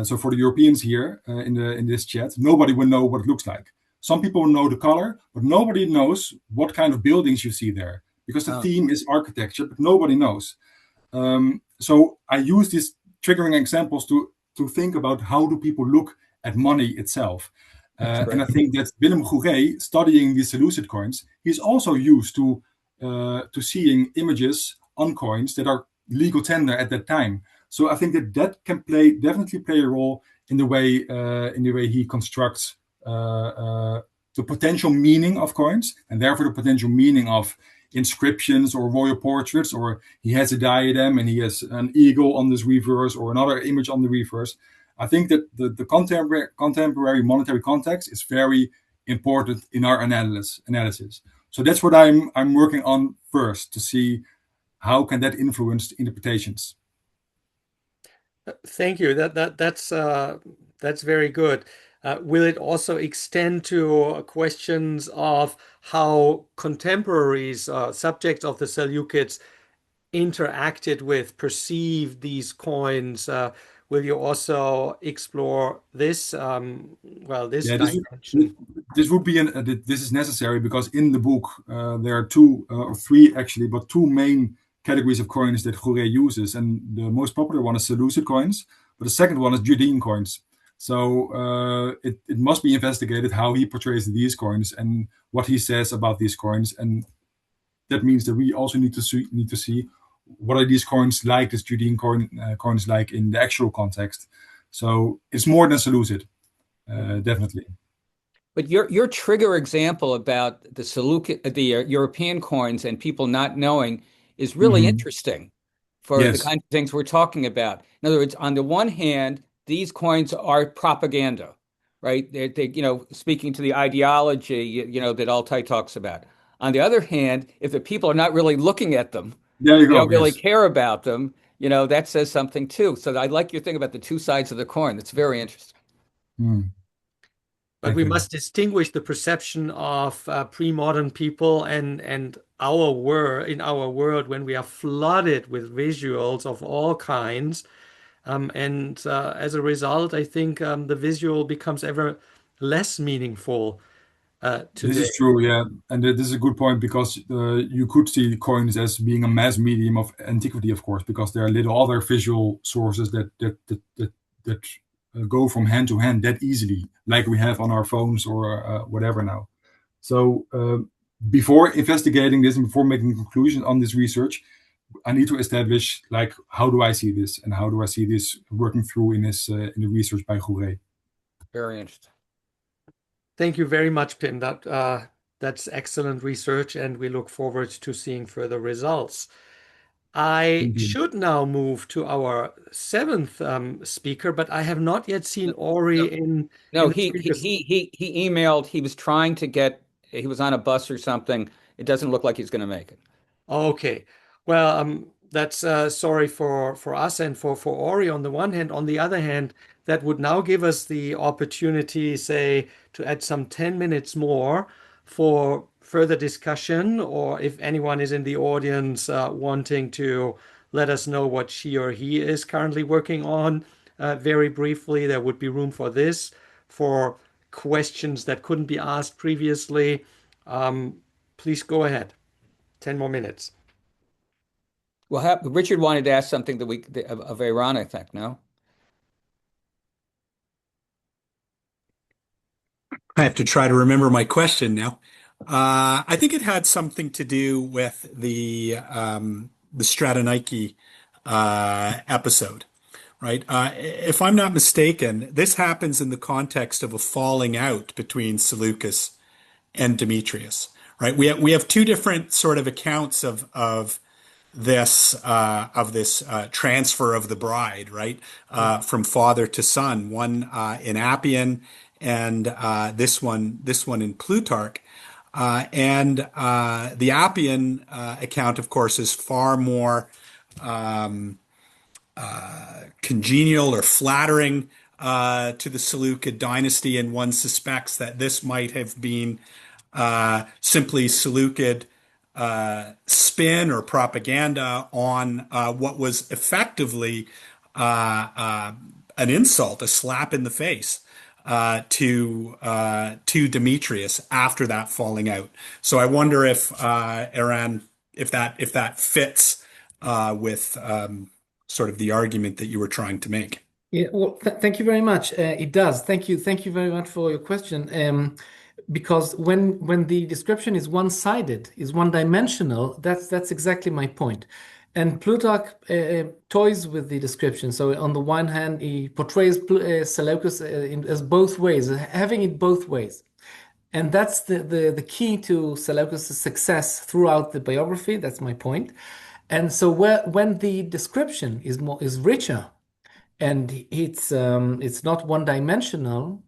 Speaker 8: So for the Europeans here in this chat, nobody will know what it looks like. Some people know the color, but nobody knows what kind of buildings you see there, because the theme is architecture, but nobody knows. So I use these triggering examples to think about how do people look at money itself. And I think that Willem Gouret, studying the Seleucid coins, he's also used to seeing images on coins that are legal tender at that time. So I think that can definitely play a role in the way he constructs the potential meaning of coins, and therefore the potential meaning of inscriptions or royal portraits, or he has a diadem and he has an eagle on this reverse or another image on the reverse. I think that the contemporary monetary context is very important in our analysis. So that's what I'm working on first, to see how can that influence interpretations.
Speaker 1: Thank you. That's very good. Will it also extend to questions of how contemporaries, subjects of the Seleucids, interacted with, perceived these coins? Will you also explore this? Dimension?
Speaker 8: This would be this is necessary, because in the book there are two or three actually, but two main categories of coins that Gouret uses, and the most popular one is Seleucid coins, but the second one is Judean coins. So it must be investigated how he portrays these coins and what he says about these coins, and that means that we also need to see what are these coins like, this Judean coins like in the actual context. So it's more than Seleucid, definitely.
Speaker 5: But your trigger example about the Seleucid, the European coins and people not knowing is really interesting for the kind of things we're talking about. In other words, on the one hand, these coins are propaganda, right? They speaking to the ideology, that Altay talks about. On the other hand, if the people are not really looking at them, they don't really care about them, that says something too. So I like your thing about the two sides of the coin. That's very interesting.
Speaker 1: But we must distinguish the perception of pre-modern people and in our world when we are flooded with visuals of all kinds. And as a result, I think the visual becomes ever less meaningful today.
Speaker 8: This is true, yeah. And this is a good point, because you could see coins as being a mass medium of antiquity, of course, because there are little other visual sources that go from hand to hand that easily, like we have on our phones or whatever now. So before investigating this and before making a conclusion on this research, I need to establish, like, how do I see this, and how do I see this working through in the research by Gouret.
Speaker 5: Very interesting.
Speaker 1: Thank you very much, Pim. That's excellent research, and we look forward to seeing further results. I should now move to our seventh speaker, but I have not yet seen Ori in.
Speaker 5: No, he emailed. He was trying to get. He was on a bus or something. It doesn't look like he's going to make it.
Speaker 1: Okay. Well, that's sorry for us and for Ori on the one hand. On the other hand, that would now give us the opportunity, say, to add some 10 minutes more for further discussion, or if anyone is in the audience wanting to let us know what she or he is currently working on, very briefly, there would be room for this, for questions that couldn't be asked previously. Please go ahead. 10 more minutes.
Speaker 5: Well, Richard wanted to ask something of Eran, I think, no?
Speaker 2: I have to try to remember my question now. I think it had something to do with the Stratonici episode, right? If I'm not mistaken, this happens in the context of a falling out between Seleucus and Demetrius, right? We have two different sort of accounts of this transfer of the bride, right? From father to son, one in Appian and this one in Plutarch. The Appian account, of course, is far more congenial or flattering to the Seleukid dynasty, and one suspects that this might have been simply Seleukid spin or propaganda on what was effectively an insult, a slap in the face to Demetrius after that falling out. So I wonder if Eran, if that fits with sort of the argument that you were trying to make.
Speaker 3: Yeah, well, thank you very much. It does. Thank you very much for your question. Because when the description is one-sided, is one-dimensional, that's exactly my point. And Plutarch toys with the description. So on the one hand, he portrays Seleucus as both ways, having it both ways. And that's the key to Seleucus' success throughout the biography. That's my point. And so when the description is richer, and it's not one-dimensional,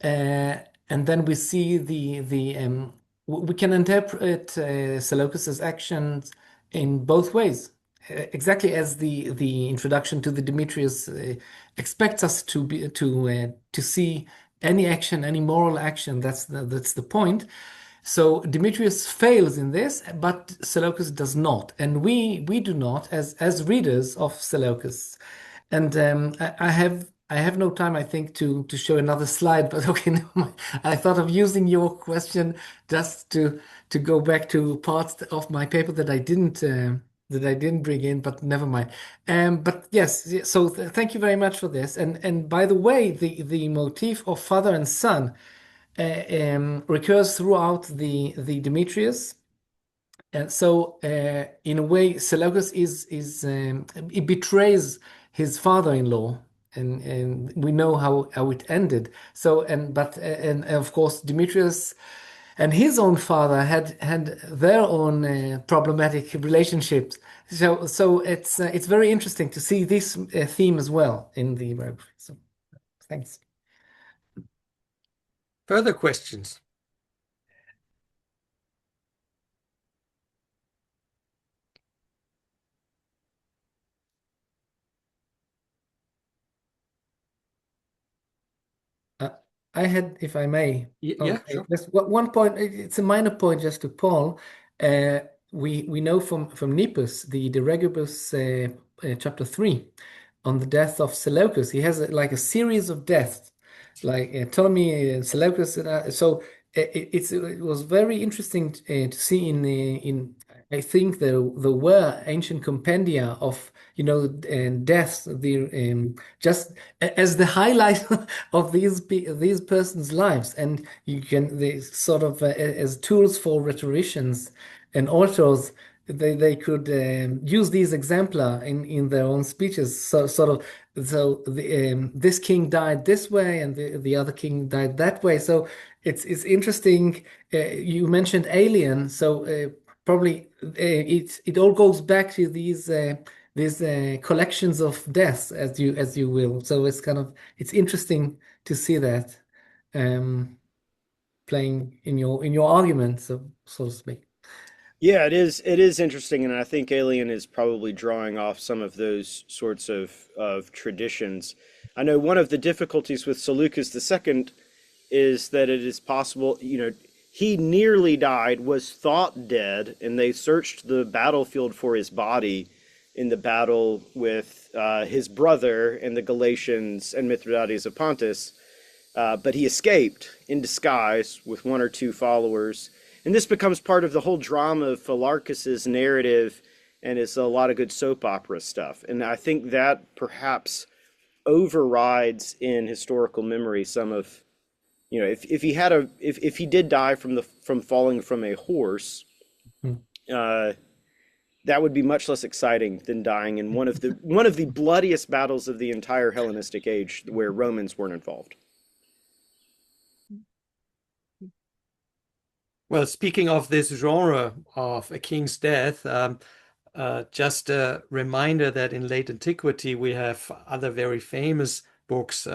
Speaker 3: and then we see we can interpret Seleucus's actions in both ways, exactly as the introduction to the Demetrius expects us to see any action, any moral action. That's the point. So Demetrius fails in this, but Seleucus does not, and we do not as readers of Seleucus. And I have no time, I think, to show another slide, but okay, never mind. I thought of using your question just to go back to parts of my paper that I didn't bring in, but never mind. But yes, so thank you very much for this. And by the way, the motif of father and son recurs throughout the Demetrius. And so, in a way, Seleucus he betrays his father-in-law, and we know how it ended. So, and of course, Demetrius and his own father had their own problematic relationships. So it's very interesting to see this theme as well in the biography. So, thanks.
Speaker 1: Further questions?
Speaker 3: I had, if I may.
Speaker 1: Yeah, sure.
Speaker 3: Just one point. It's a minor point, just to Paul. We know from Nippus, the De Regibus, chapter 3, on the death of Seleucus. He has like a series of deaths, like Ptolemy and Seleucus. So it was very interesting to see in I think there were ancient compendia of deaths, just as the highlight of these persons' lives, and they sort of as tools for rhetoricians and authors. They could use these exemplar in their own speeches. So this king died this way, and the other king died that way. So it's interesting. You mentioned alien, so probably it all goes back to these collections of deaths, as you will. So it's interesting to see that playing in your argument, so to speak.
Speaker 6: Yeah, it is interesting, and I think Alien is probably drawing off some of those sorts of traditions. I know one of the difficulties with Seleucus II is that it is possible, he nearly died, was thought dead, and they searched the battlefield for his body in the battle with his brother and the Galatians and Mithridates of Pontus. But he escaped in disguise with one or two followers. And this becomes part of the whole drama of Phylarchus's narrative, and it's a lot of good soap opera stuff. And I think that perhaps overrides in historical memory some of, you know, if he did die from falling from a horse, that would be much less exciting than dying in one of the bloodiest battles of the entire Hellenistic age where Romans weren't involved.
Speaker 1: Well, speaking of this genre of a king's death, just a reminder that in late antiquity we have other very famous books.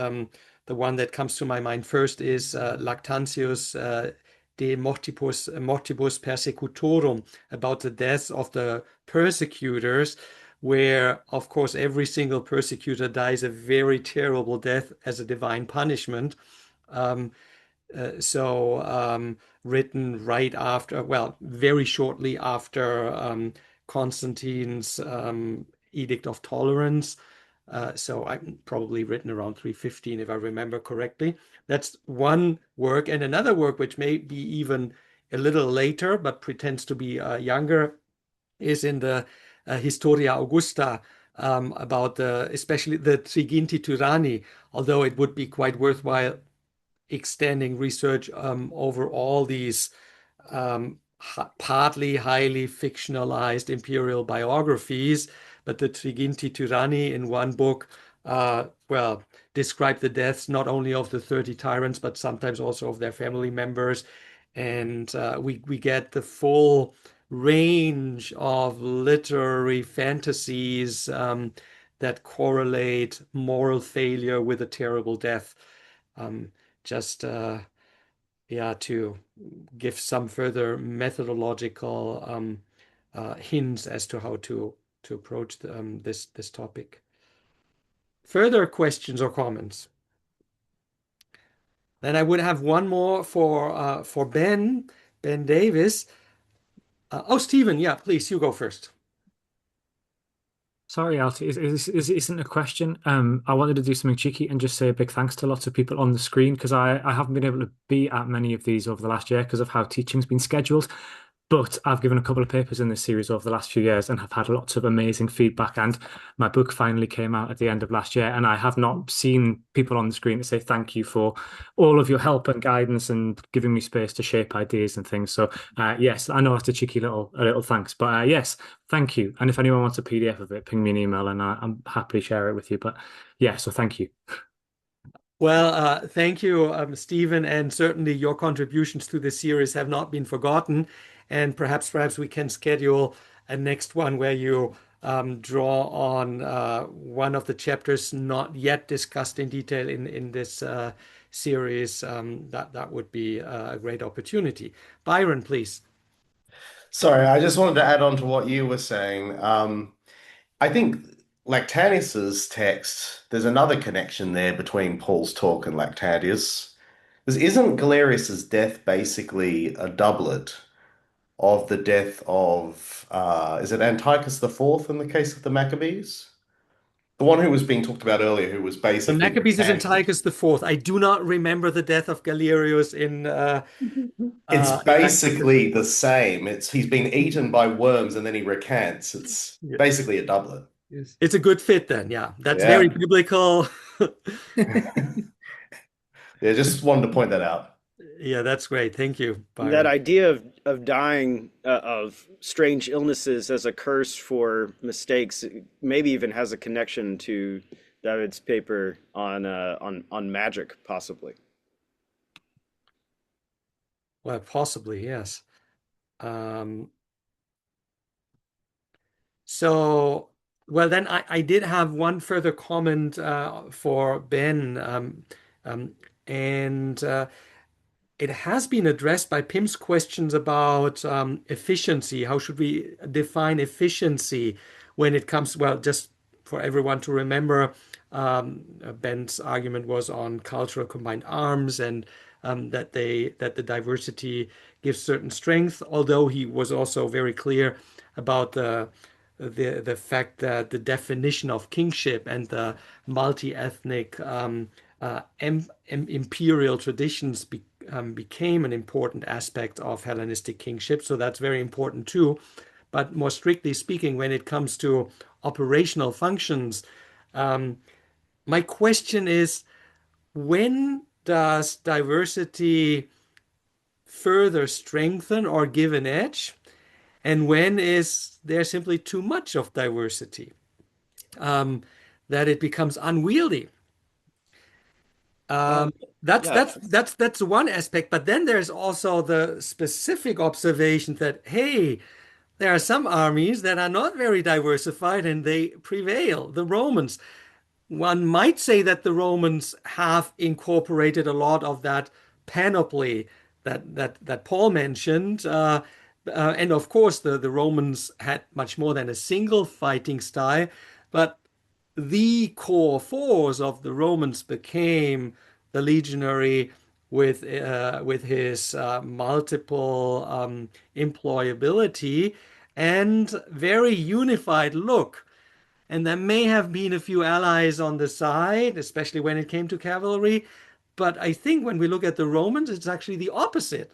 Speaker 1: The one that comes to my mind first is Lactantius De Mortibus Persecutorum, about the deaths of the persecutors, where, of course, every single persecutor dies a very terrible death as a divine punishment. Written right after, well, very shortly after Constantine's Edict of Tolerance. So I'm probably written around 315, if I remember correctly. That's one work. And another work, which may be even a little later, but pretends to be younger, is in the Historia Augusta, about especially the Triginti Tyranni, although it would be quite worthwhile extending research over all these partly highly fictionalized imperial biographies. But the Triginti Tyranni in one book, well, describe the deaths not only of the 30 tyrants, but sometimes also of their family members. And we get the full range of literary fantasies that correlate moral failure with a terrible death. Just yeah, to give some further methodological hints as to how to approach this topic. Further questions or comments? Then I would have one more for Ben Davis. Oh, Stephen, yeah, please, you go first.
Speaker 10: Sorry, Altay, it isn't a question. I wanted to do something cheeky and just say a big thanks to lots of people on the screen, because I haven't been able to be at many of these over the last year because of how teaching's been scheduled. But I've given a couple of papers in this series over the last few years and have had lots of amazing feedback. And my book finally came out at the end of last year, and I have not seen people on the screen to say thank you for all of your help and guidance and giving me space to shape ideas and things. So yes, I know it's a cheeky little thanks, but yes, thank you. And if anyone wants a PDF of it, ping me an email and I'm happily share it with you. But yeah, so thank you.
Speaker 1: Well, thank you, Stephen, and certainly your contributions to this series have not been forgotten. And perhaps we can schedule a next one where you draw on one of the chapters not yet discussed in detail in this series. That would be a great opportunity. Byron, please.
Speaker 11: Sorry, I just wanted to add on to what you were saying. I think Lactantius's text, there's another connection there between Paul's talk and Lactantius. Because isn't Galerius's death basically a doublet of the death of, is it Antiochus IV in the case of the Maccabees? The one who was being talked about earlier, who was
Speaker 1: The
Speaker 11: basically
Speaker 1: Maccabees is
Speaker 11: recanted.
Speaker 1: Antiochus IV. I do not remember the death of Galerius in.
Speaker 11: It's basically the same. He's been eaten by worms and then he recants. It's
Speaker 1: Yeah.
Speaker 11: basically a doublet.
Speaker 1: It's a good fit then. Yeah, that's
Speaker 11: Yeah.
Speaker 1: very biblical.
Speaker 11: Yeah, just wanted to point that out.
Speaker 1: Yeah, that's great. Thank you, Byron.
Speaker 6: That idea of dying of strange illnesses as a curse for mistakes maybe even has a connection to David's paper on magic, possibly.
Speaker 1: Well, possibly, yes. So, well, then I did have one further comment for Ben, and it has been addressed by Pim's questions about efficiency. How should we define efficiency when it comes, well, just for everyone to remember, Ben's argument was on cultural combined arms and that the diversity gives certain strength. Although he was also very clear about the fact that the definition of kingship and the multi-ethnic imperial traditions became an important aspect of Hellenistic kingship. So that's very important too. But more strictly speaking, when it comes to operational functions, my question is, when does diversity further strengthen or give an edge? And when is there simply too much of diversity, that it becomes unwieldy? That's one aspect. But then there's also the specific observation that, hey, there are some armies that are not very diversified and they prevail. The Romans. One might say that the Romans have incorporated a lot of that panoply that Paul mentioned. And of course, the Romans had much more than a single fighting style, but the core force of the Romans became the legionary with his multiple employability and very unified look. And there may have been a few allies on the side, especially when it came to cavalry. But I think when we look at the Romans, it's actually the opposite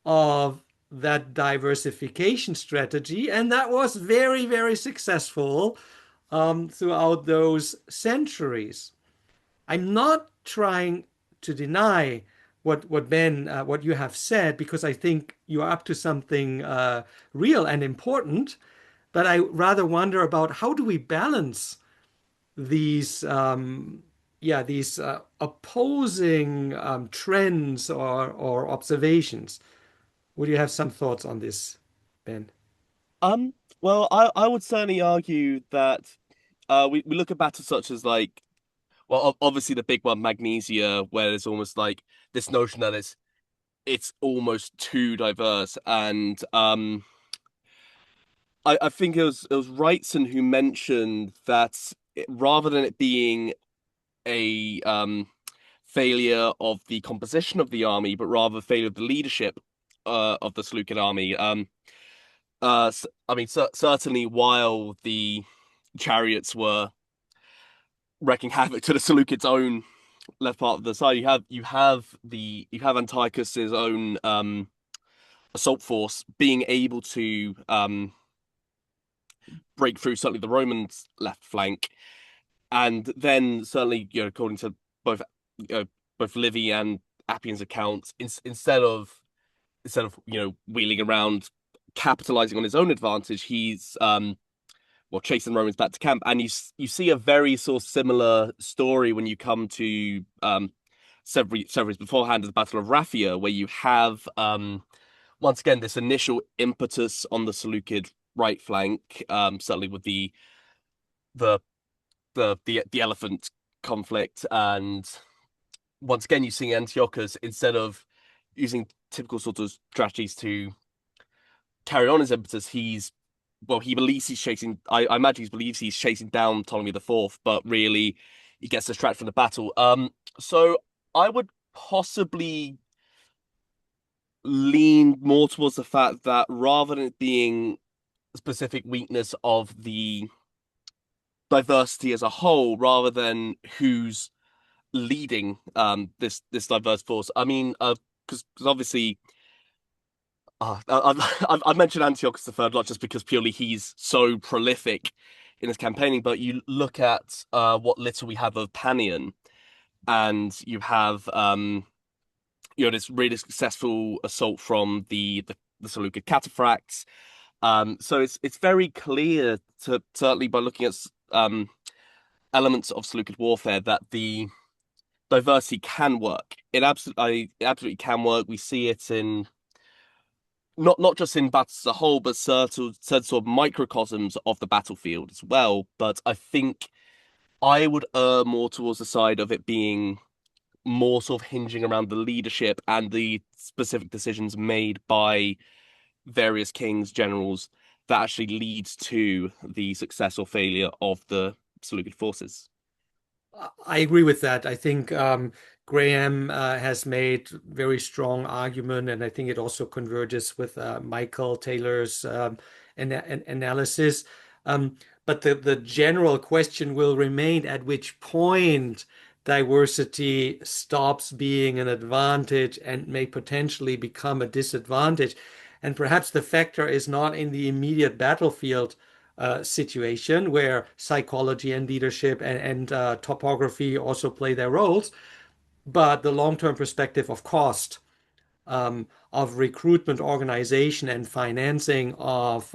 Speaker 1: of that diversification strategy. And that was very, very successful throughout those centuries. I'm not trying to deny what Ben, what you have said, because I think you're up to something real and important. But I rather wonder about how do we balance these, these opposing trends or observations. Would you have some thoughts on this, Ben?
Speaker 7: Well, I would certainly argue that we look at battles such as like, well, obviously the big one, Magnesia, where there's almost like this notion that it's almost too diverse, and I think it was Wrightson who mentioned that rather than it being a failure of the composition of the army, but rather failure of the leadership of the Seleukid army. I mean, certainly while the chariots were wreaking havoc to the Seleukids' own left part of the side, you have Antiochus's own assault force being able to break through certainly the Romans' left flank, and then certainly, according to both Livy and Appian's accounts, instead of wheeling around, capitalizing on his own advantage, he's chasing the Romans back to camp. And you see a very sort of similar story when you come to several years beforehand, the Battle of Raphia, where you have once again this initial impetus on the Seleukid right flank, certainly with the elephant conflict, and once again you see Antiochus, instead of using typical sort of strategies to carry on his impetus, he believes he's chasing. I imagine he believes he's chasing down Ptolemy IV, but really he gets distracted from the battle. So I would possibly lean more towards the fact that rather than it being a specific weakness of the diversity as a whole, rather than who's leading this diverse force. I mean, because obviously, I've mentioned Antiochus III not just because purely he's so prolific in his campaigning, but you look at what little we have of Panion, and you have this really successful assault from the Seleukid cataphracts. So it's very clear to certainly by looking at elements of Seleukid warfare that the diversity can work. It absolutely can work. We see it in not just in battles as a whole, but certain sort of microcosms of the battlefield as well. But I think I would err more towards the side of it being more sort of hinging around the leadership and the specific decisions made by various kings, generals, that actually leads to the success or failure of the Seleukid forces.
Speaker 1: I agree with that. I think Graham has made very strong argument, and I think it also converges with Michael Taylor's analysis. But the general question will remain, at which point diversity stops being an advantage and may potentially become a disadvantage. And perhaps the factor is not in the immediate battlefield situation where psychology and leadership and topography also play their roles, but the long-term perspective of cost, of recruitment, organization, and financing of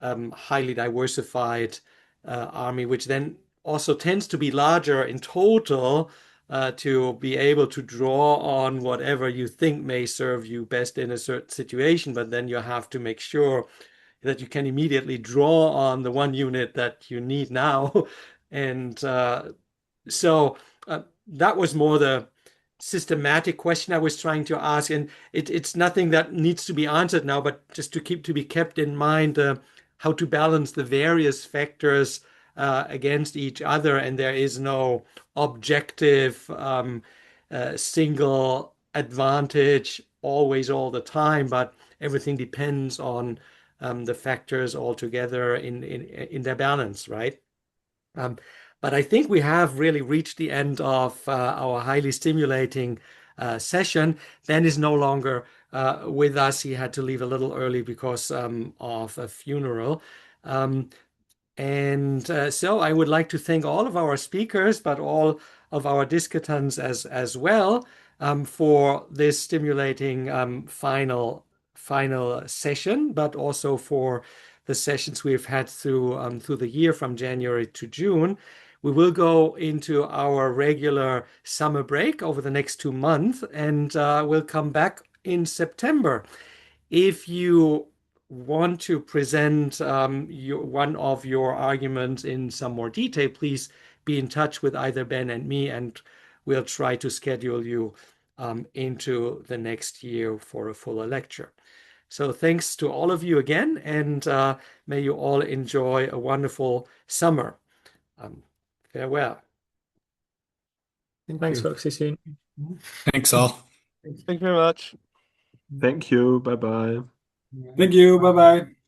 Speaker 1: highly diversified army, which then also tends to be larger in total, to be able to draw on whatever you think may serve you best in a certain situation, but then you have to make sure that you can immediately draw on the one unit that you need now. And so that was more the systematic question I was trying to ask, and it's nothing that needs to be answered now, but just to be kept in mind how to balance the various factors against each other, and there is no objective single advantage always all the time, but everything depends on the factors all together in their balance, right? But I think we have really reached the end of our highly stimulating session. Ben is no longer with us. He had to leave a little early because of a funeral. So I would like to thank all of our speakers, but all of our discutants as well, for this stimulating final session, but also for the sessions we've had through the year from January to June. We will go into our regular summer break over the next 2 months, and we'll come back in September. If you want to present one of your arguments in some more detail, please be in touch with either Ben and me, and we'll try to schedule you into the next year for a fuller lecture. So thanks to all of you again, and may you all enjoy a wonderful summer. Farewell.
Speaker 10: Thanks, folks. See you soon.
Speaker 2: Thanks all.
Speaker 7: Thank you very much.
Speaker 9: Thank you. Bye bye.
Speaker 8: Thank you. Bye bye.